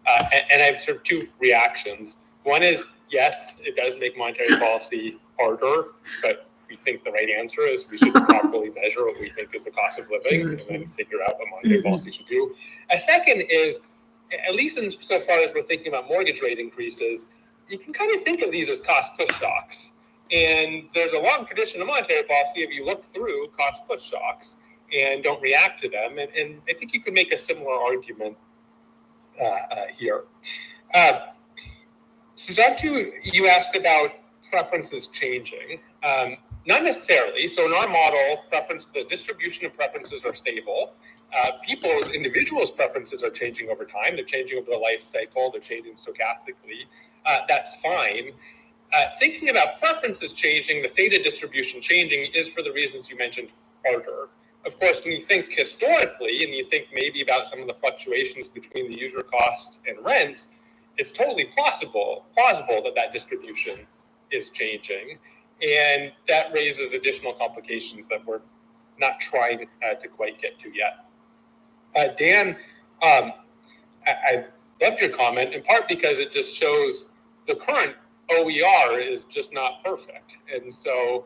And I have sort of two reactions. One is, yes, it does make monetary policy harder, but we think the right answer is we should properly measure what we think is the cost of living and then figure out what monetary policy should do. A second is, at least insofar as we're thinking about mortgage rate increases, you can kind of think of these as cost push shocks. And there's a long tradition of monetary policy if you look through cost push shocks and don't react to them. And I think you could make a similar argument here. Suzantu, you asked about preferences changing. Not necessarily. So in our model, the distribution of preferences are stable. People's individuals' preferences are changing over time. They're changing over the life cycle. They're changing stochastically. That's fine. Thinking about preferences changing, the theta distribution changing, is for the reasons you mentioned harder. Of course, when you think historically, and you think maybe about some of the fluctuations between the user cost and rents, it's totally plausible that distribution is changing. And that raises additional complications that we're not trying to quite get to yet. Dan, I loved your comment, in part because it just shows the current OER is just not perfect. And so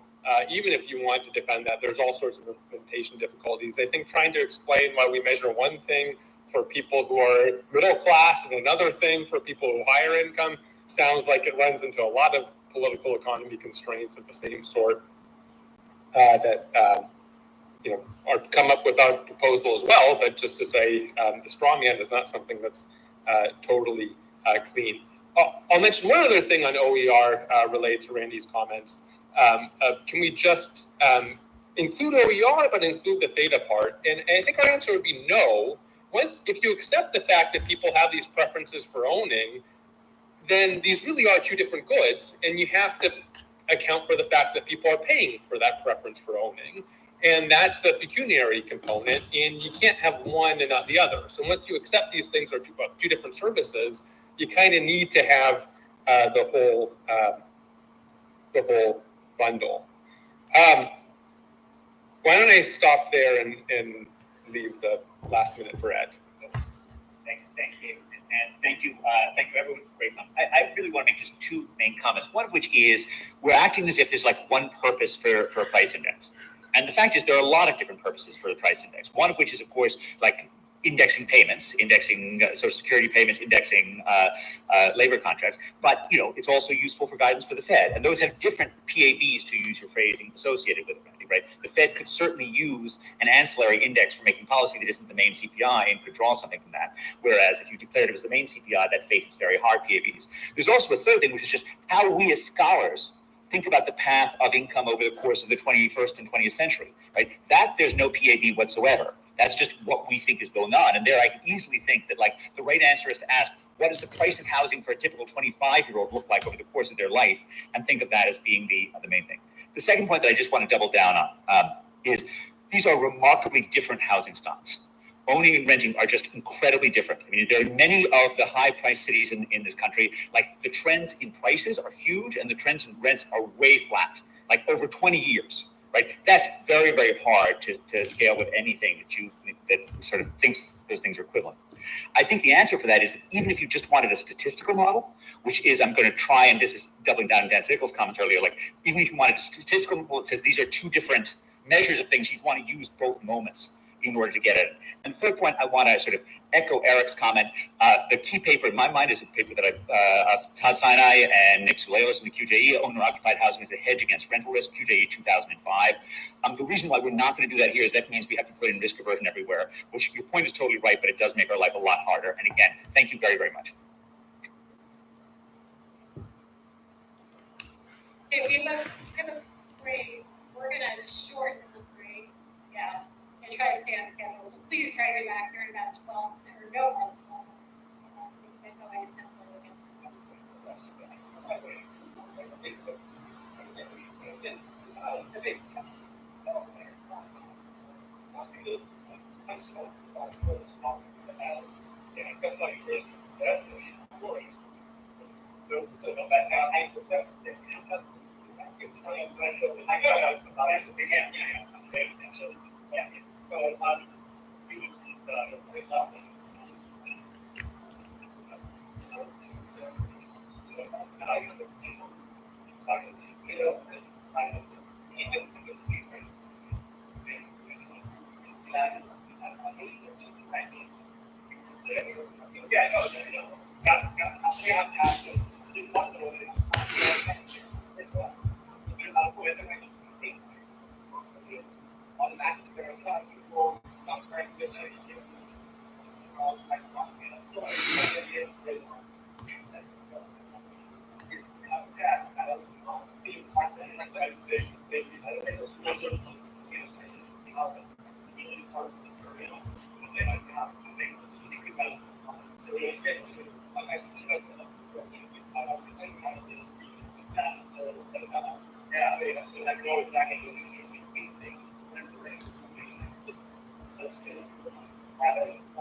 even if you want to defend that, there's all sorts of implementation difficulties. I think trying to explain why we measure one thing for people who are middle class and another thing for people who are higher income sounds like it runs into a lot of political economy constraints of the same sort that are come up with our proposal as well. But just to say, the straw man is not something that's totally clean. I'll mention one other thing on OER related to Randy's comments. Can we just include OER but include the theta part? And I think our answer would be no. If you accept the fact that people have these preferences for owning, then these really are two different goods, and you have to account for the fact that people are paying for that preference for owning. And that's the pecuniary component, and you can't have one and not the other. So once you accept these things are two different services, you kind of need to have the whole bundle. Why don't I stop there and leave the last minute for Ed? Thanks, Gabe, and thank you everyone for great comments. I really want to make just two main comments. One of which is we're acting as if there's like one purpose for a price index, and the fact is there are a lot of different purposes for the price index. One of which is, of course, like indexing payments, indexing Social Security payments, indexing labor contracts. But it's also useful for guidance for the Fed, and those have different PABs, to use your phrasing, associated with it. Right? The Fed could certainly use an ancillary index for making policy that isn't the main CPI and could draw something from that. Whereas if you declared it as the main CPI, that faces very hard PABs. There's also a third thing, which is just how we as scholars think about the path of income over the course of the 21st and 20th century. Right? That there's no PAB whatsoever. That's just what we think is going on. And there I can easily think that like the right answer is to ask, what does the price of housing for a typical 25-year-old look like over the course of their life? And think of that as being the main thing. The second point that I just want to double down on is these are remarkably different housing stocks. Owning and renting are just incredibly different. I mean, there are many of the high-priced cities in this country, like the trends in prices are huge and the trends in rents are way flat, like over 20 years. Right? That's very, very hard to scale with anything that sort of thinks those things are equivalent. I think the answer for that is that even if you just wanted a statistical model, which is, I'm going to try, and this is doubling down on Dan Sickles' comments earlier, like even if you wanted a statistical model that says these are two different measures of things, you'd want to use both moments in order to get at it. And the third point, I want to sort of echo Eric's comment. The key paper in my mind is a paper that of Todd Sinai and Nick Souleos in the QJE, Owner-Occupied Housing as a Hedge Against Rental Risk, QJE 2005. The reason why we're not going to do that here is that means we have to put in risk aversion everywhere, which your point is totally right, but it does make our life a lot harder. And again, thank you very, very much. Okay, we have a break. We're going to shorten the break. Yeah. And try to stay on schedule. So please try to get back here in about 12 or no more than 12. So we can go ahead and attempt to look at the discussion. As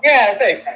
Yeah, thanks.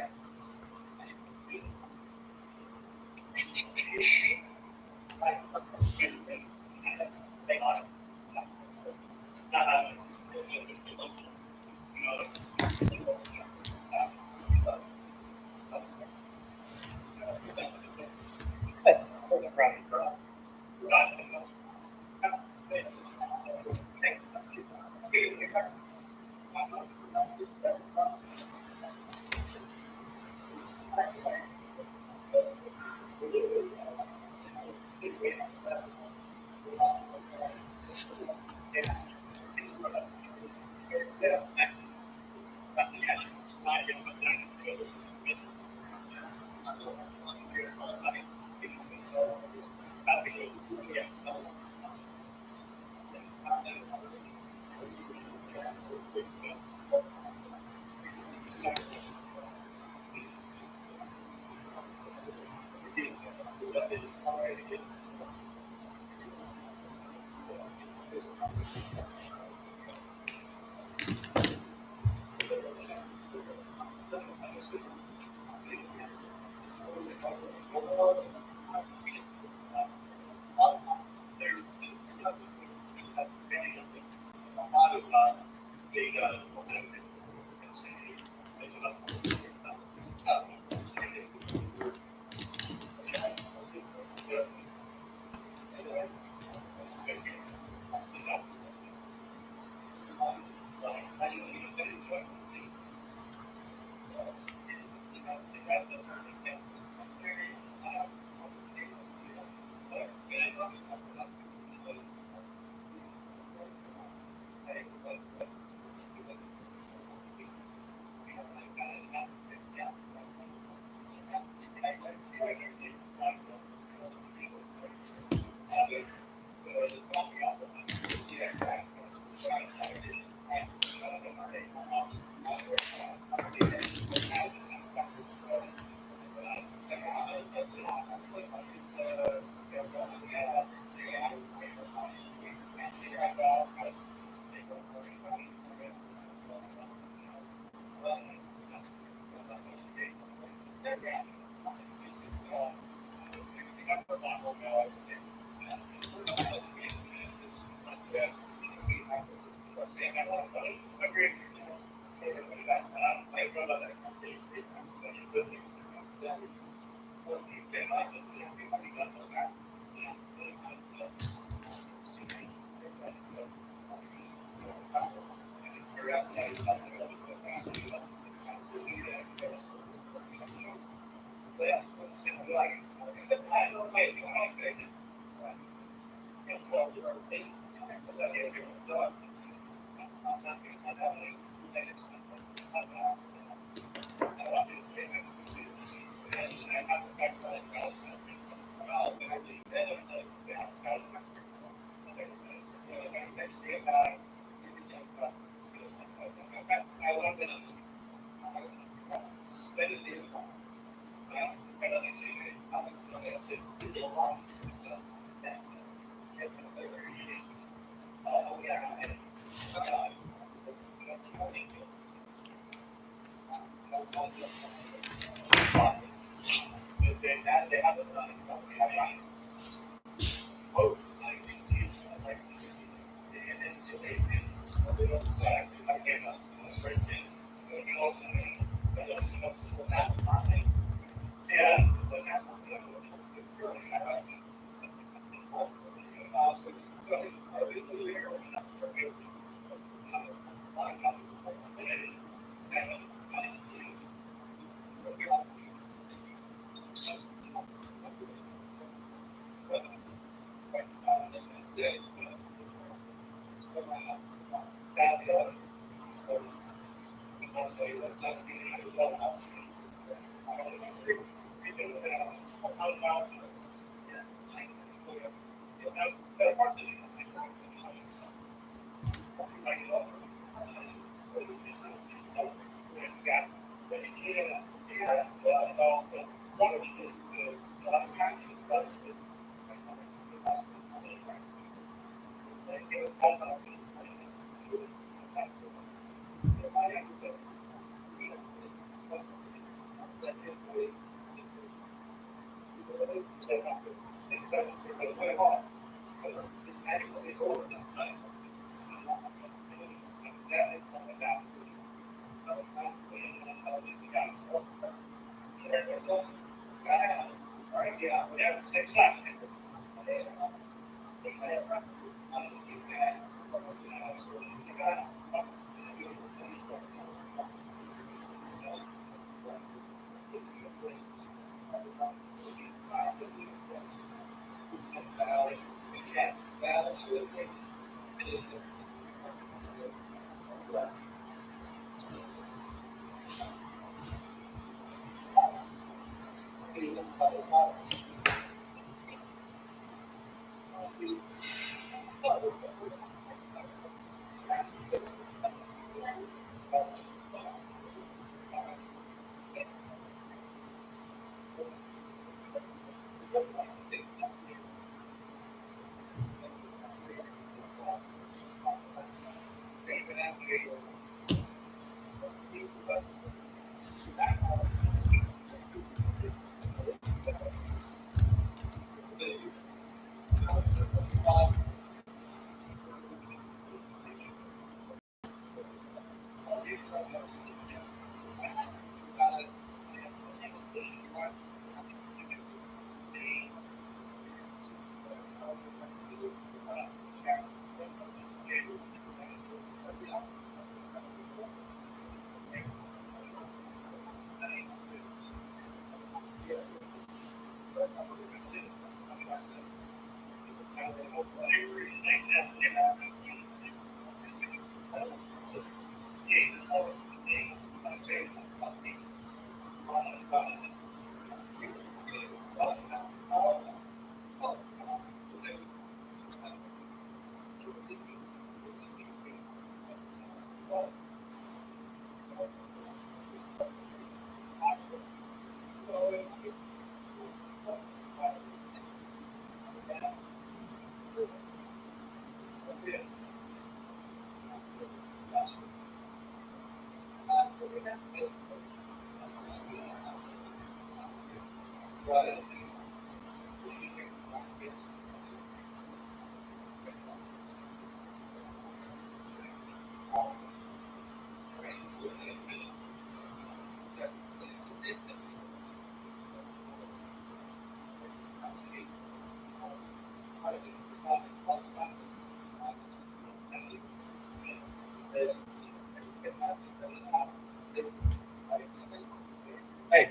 Hey,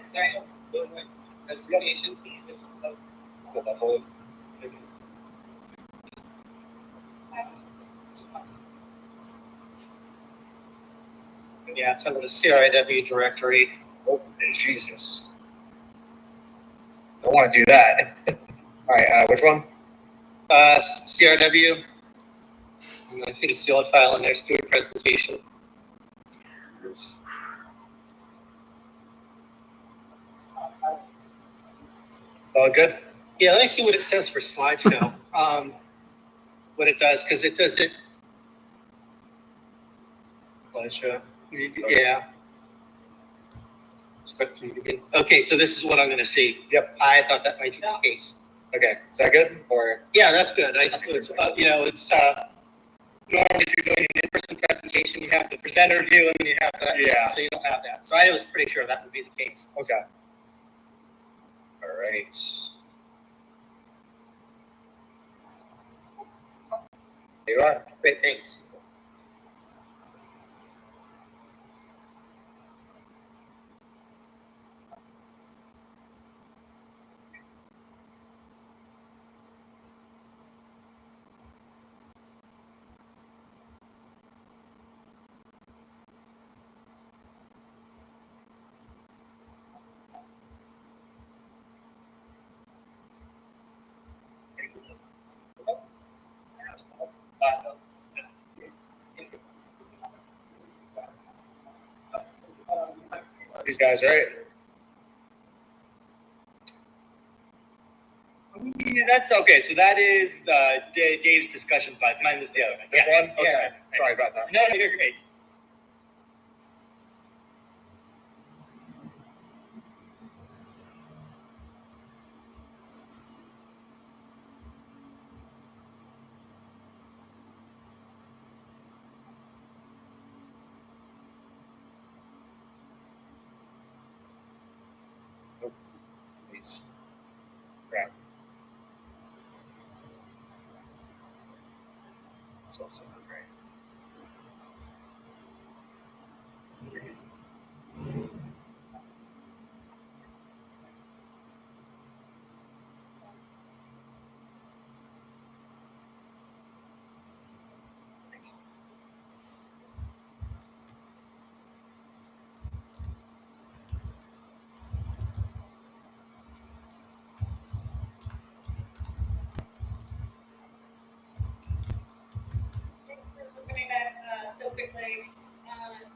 that's the nation. Yeah, it's under the CRIW directory. Oh, Jesus. Don't want to do that. All right, which one? CRW. I think it's the old file in there, student presentation. Oh, good. Yeah, let me see what it says for slideshow. What it does, because it does it. Slideshow. Yeah. Okay, so this is what I'm going to see. Yep. I thought that might be the case. Okay, is that good? Or yeah, that's good. It's normally if you're doing an in-person presentation, you have the presenter view and you have that. Yeah. So you don't have that. So I was pretty sure that would be the case. Okay. All right. There you are. Great, thanks. These guys, right? Yeah, that's okay. So that is Dave's discussion slides. Mine is the other one. This one? Okay. Yeah. Sorry about that. No, you're great. Please. Grab. It's also great. Thanks. Thanks for opening that so quickly.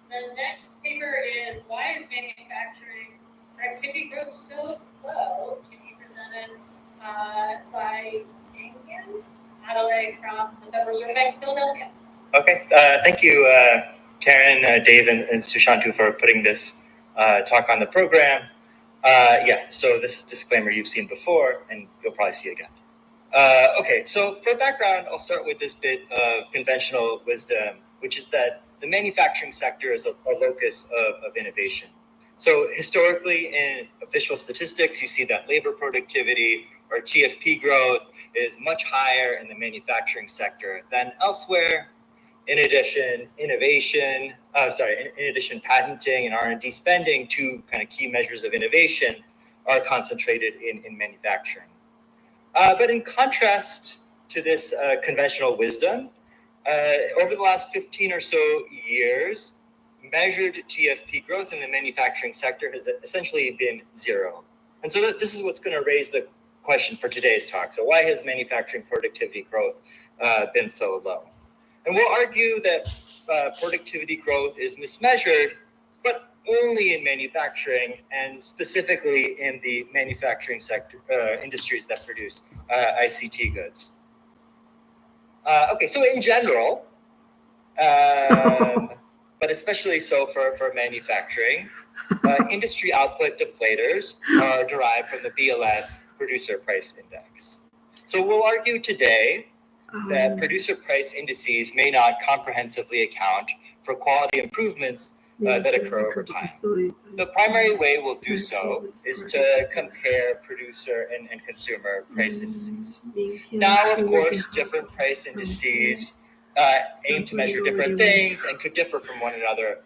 The next paper is why is manufacturing productivity growth so low, to be presented by Angan Adelaide from the Federal Reserve Bank of Philadelphia. Okay, thank you, Karen, Dave, and Sushantu for putting this talk on the program. Yeah, so this disclaimer you've seen before, and you'll probably see again. Okay, so for background, I'll start with this bit of conventional wisdom, which is that the manufacturing sector is a locus of innovation. So historically, in official statistics, you see that labor productivity or TFP growth is much higher in the manufacturing sector than elsewhere. In addition, in addition, patenting and R&D spending, two kind of key measures of innovation, are concentrated in manufacturing. But in contrast to this conventional wisdom, over the last 15 or so years, measured TFP growth in the manufacturing sector has essentially been zero. And so this is what's going to raise the question for today's talk. So why has manufacturing productivity growth been so low? And we'll argue that productivity growth is mismeasured, but only in manufacturing and specifically in the manufacturing sector industries that produce ICT goods. Okay, so in general, but especially so for manufacturing, industry output deflators are derived from the BLS producer price index. So we'll argue today that producer price indices may not comprehensively account for quality improvements that occur over time. The primary way we'll do so is to compare producer and consumer price indices. Now, of course, different price indices aim to measure different things and could differ from one another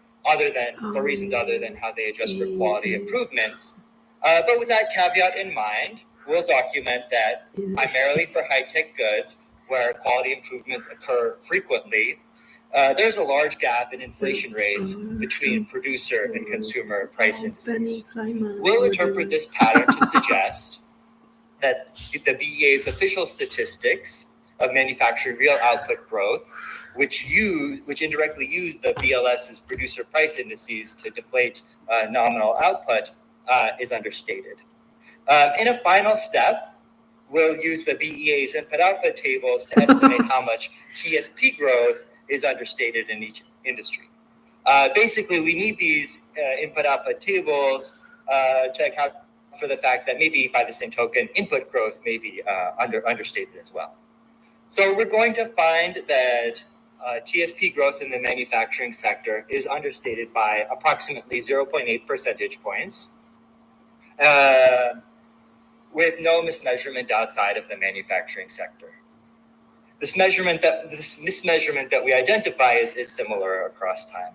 for reasons other than how they adjust for quality improvements. But with that caveat in mind, we'll document that primarily for high-tech goods, where quality improvements occur frequently, there's a large gap in inflation rates between producer and consumer price indices. We'll interpret this pattern to suggest that the BEA's official statistics of manufacturing real output growth, which indirectly use the BLS's producer price indices to deflate nominal output, is understated. In a final step, we'll use the BEA's input-output tables to estimate how much TFP growth is understated in each industry. Basically, we need these input-output tables to account for the fact that maybe by the same token, input growth may be understated as well. So we're going to find that TFP growth in the manufacturing sector is understated by approximately 0.8 percentage points, with no mismeasurement outside of the manufacturing sector. This mismeasurement that we identify is similar across time.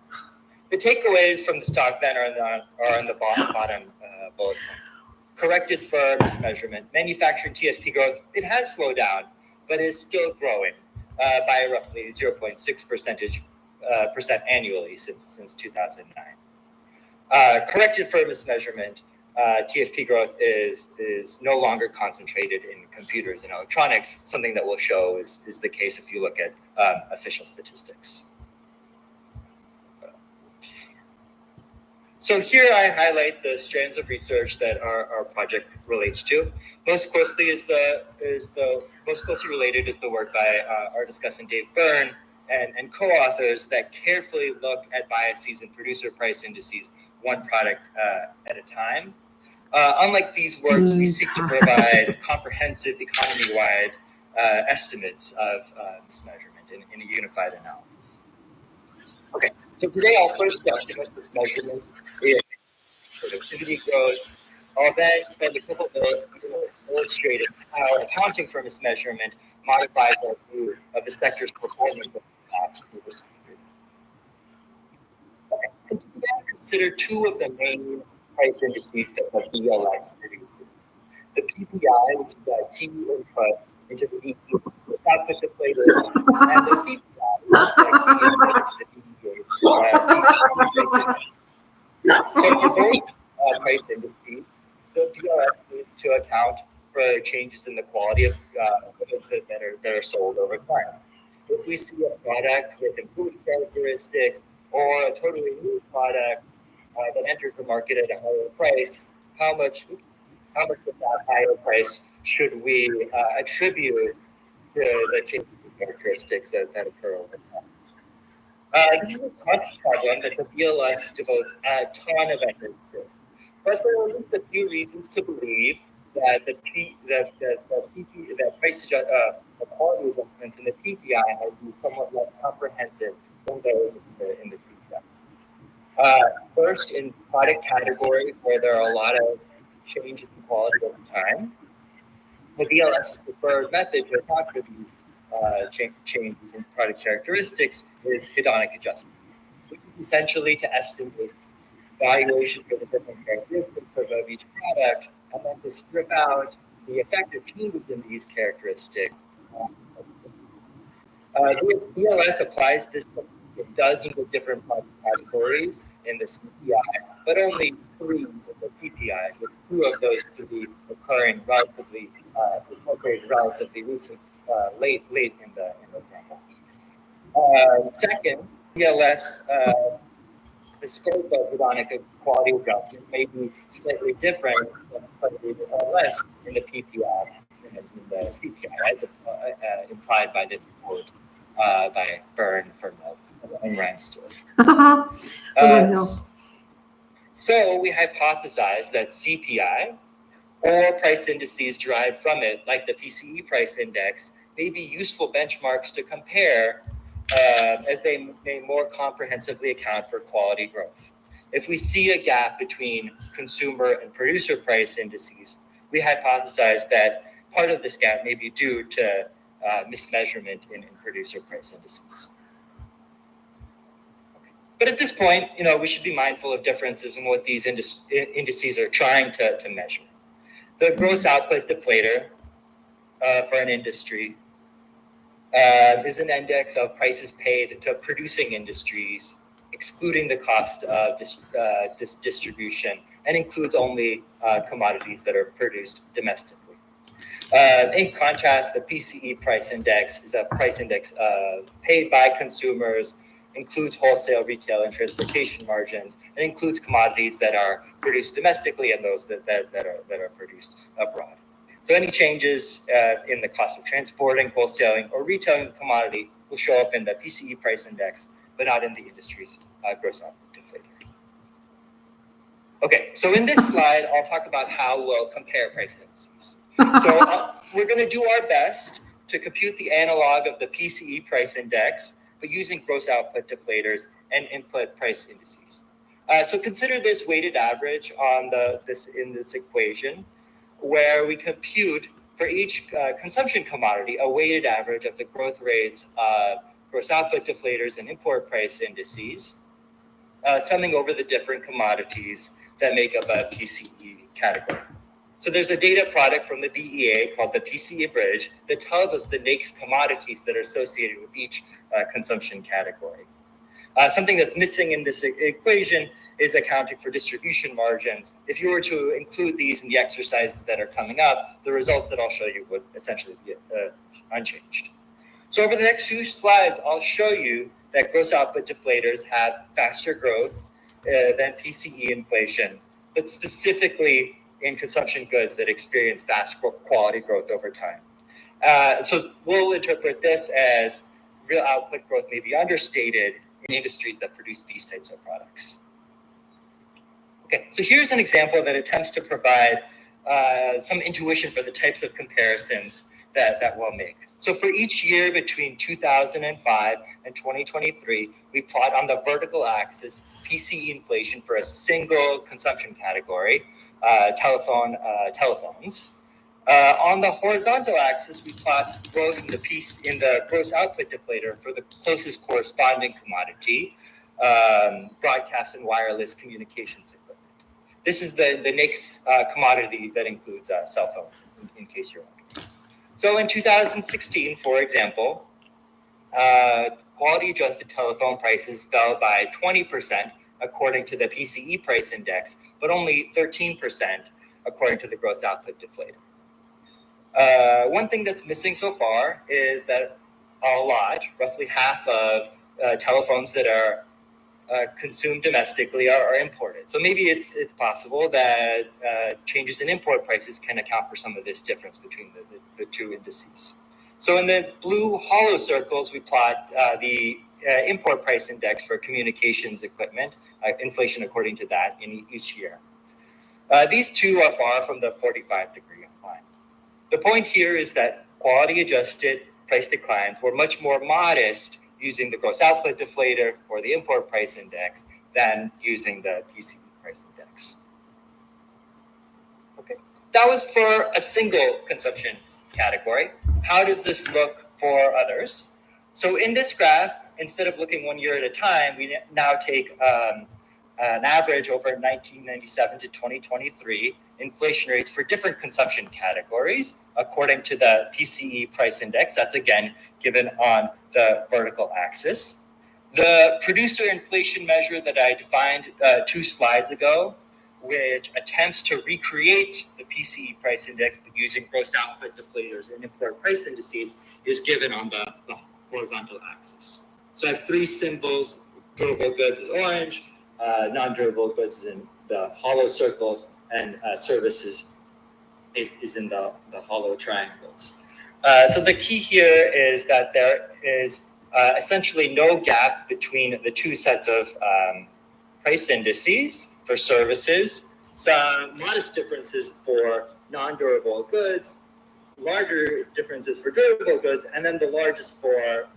The takeaways from this talk then are on the bottom bullet point. Corrected for mismeasurement, manufacturing TFP growth, it has slowed down, but is still growing by roughly 0.6 percent annually since 2009. Corrected for mismeasurement, TFP growth is no longer concentrated in computers and electronics, something that we'll show is the case if you look at official statistics. So here I highlight the strands of research that our project relates to. Most closely related is the work by our discussant Dave Byrne and co-authors that carefully look at biases in producer price indices, one product at a time. Unlike these works, we seek to provide comprehensive economy-wide estimates of mismeasurement in a unified analysis. Okay, so today I'll first document this measurement in productivity growth. I'll then spend a couple of minutes illustrating how accounting for mismeasurement modifies our view of the sector's performance over the past few years. Okay, so today consider two of the main price indices that the BLS produces. The PPI, which is a key input into the DQ, which output deflator, and the CPI, which is a key input into the DQ, So for both price indices, the BLS needs to account for changes in the quality of goods that are sold over time. If we see a product with improved characteristics or a totally new product that enters the market at a higher price, how much of that higher price should we attribute to the changes in characteristics that occur over time? This is a tough problem that the BLS devotes a ton of energy to, but there are at least a few reasons to believe that the quality adjustments in the PPI might be somewhat less comprehensive than those in the CPI. First, in product categories where there are a lot of changes in quality over time, the BLS preferred method to account for these changes in product characteristics is hedonic adjustment, which is essentially to estimate valuation for the different characteristics of each product and then to strip out the effective changes in these characteristics. The BLS applies this to dozens of different product categories in the CPI, but only 3 in the PPI, with 2 of those 3 occurring relatively recent, late in the example. Second, BLS, the scope of hedonic quality adjustment may be slightly different, slightly less in the PPI than in the CPI, as implied by this report by Byrne, Fernald, and Ransdorf. So we hypothesize that CPI or price indices derived from it, like the PCE price index, may be useful benchmarks to compare as they may more comprehensively account for quality growth. If we see a gap between consumer and producer price indices, we hypothesize that part of this gap may be due to mismeasurement in producer price indices. But at this point, we should be mindful of differences in what these indices are trying to measure. The gross output deflator for an industry is an index of prices paid to producing industries, excluding the cost of this distribution, and includes only commodities that are produced domestically. In contrast, the PCE price index is a price index paid by consumers, includes wholesale, retail, and transportation margins, and includes commodities that are produced domestically and those that are produced abroad. So any changes in the cost of transporting, wholesaling, or retailing the commodity will show up in the PCE price index, but not in the industry's gross output deflator. Okay, so in this slide, I'll talk about how we'll compare price indices. So we're going to do our best to compute the analog of the PCE price index, but using gross output deflators and input price indices. So consider this weighted average on in this equation, where we compute for each consumption commodity a weighted average of the growth rates of gross output deflators and import price indices, summing over the different commodities that make up a PCE category. So there's a data product from the BEA called the PCE bridge that tells us the NAICS commodities that are associated with each consumption category. Something that's missing in this equation is accounting for distribution margins. If you were to include these in the exercises that are coming up, the results that I'll show you would essentially be unchanged. So over the next few slides, I'll show you that gross output deflators have faster growth than PCE inflation, but specifically in consumption goods that experience fast quality growth over time. So we'll interpret this as real output growth may be understated in industries that produce these types of products. Okay, so here's an example that attempts to provide some intuition for the types of comparisons that we'll make. So for each year between 2005 and 2023, we plot on the vertical axis PCE inflation for a single consumption category, telephones. On the horizontal axis, we plot growth in the gross output deflator for the closest corresponding commodity, broadcast and wireless communications equipment. This is the NAICS commodity that includes cell phones, in case you're wondering. So in 2016, for example, quality adjusted telephone prices fell by 20% according to the PCE price index, but only 13% according to the gross output deflator. One thing that's missing so far is that roughly half of telephones that are consumed domestically are imported. So maybe it's possible that changes in import prices can account for some of this difference between the two indices. So in the blue hollow circles, we plot the import price index for communications equipment, inflation according to that in each year. These two are far from the 45-degree line. The point here is that quality adjusted price declines were much more modest using the gross output deflator or the import price index than using the PCE price index. Okay, that was for a single consumption category. How does this look for others? So in this graph, instead of looking 1 year at a time, we now take an average over 1997 to 2023 inflation rates for different consumption categories according to the PCE price index. That's again given on the vertical axis. The producer inflation measure that I defined 2 slides ago, which attempts to recreate the PCE price index but using gross output deflators and import price indices, is given on the horizontal axis. So I have 3 symbols. Durable goods is orange, non-durable goods is in the hollow circles, and services is in the hollow triangles. So the key here is that there is essentially no gap between the 2 sets of price indices for services, some modest differences for non-durable goods, larger differences for durable goods, and then the largest for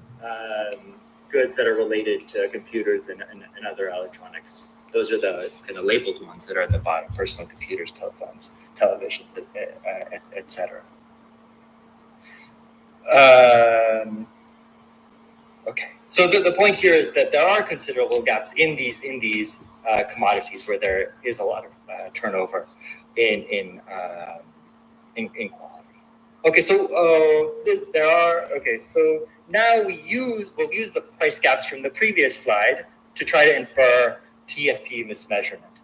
goods that are related to computers and other electronics. Those are the kind of labeled ones that are at the bottom: personal computers, telephones, televisions, etc. Okay, so the point here is that there are considerable gaps in these commodities where there is a lot of turnover in quality. Okay, so there are. Okay, so now we'll use the price gaps from the previous slide to try to infer TFP mismeasurement.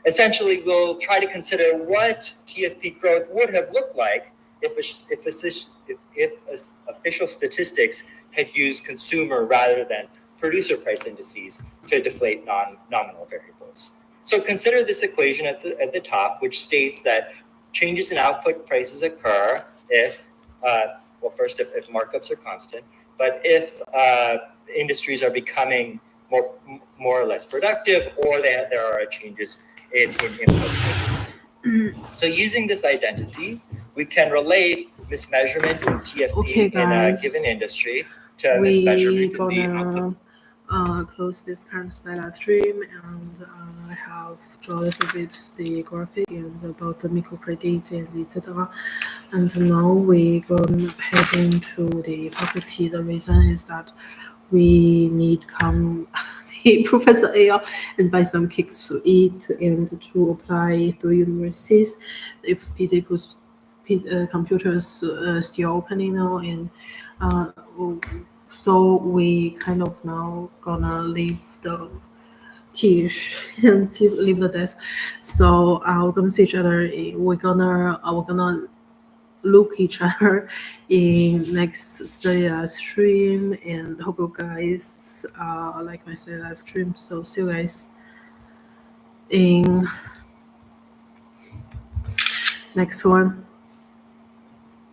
Essentially, we'll try to consider what TFP growth would have looked like if official statistics had used consumer rather than producer price indices to deflate non-nominal variables. So consider this equation at the top, which states that changes in output prices occur if markups are constant, but if industries are becoming more or less productive, or there are changes in input prices. So using this identity, we can relate mismeasurement in TFP in a given industry to Ms. Becher we regarding the output. gonna close this current slide live stream, and I have drawn a little bit the graphic and about the microcredit and etc. And now we gonna head into the faculty. The reason is that we need come the Professor AL and buy some cakes to eat and to apply through universities. If computers still opening now, and so we kind of now gonna leave the teach and to leave the desk. So we're gonna see each other. We're gonna look each other in next study live stream, and hope you guys like my study live stream. So see you guys in next one.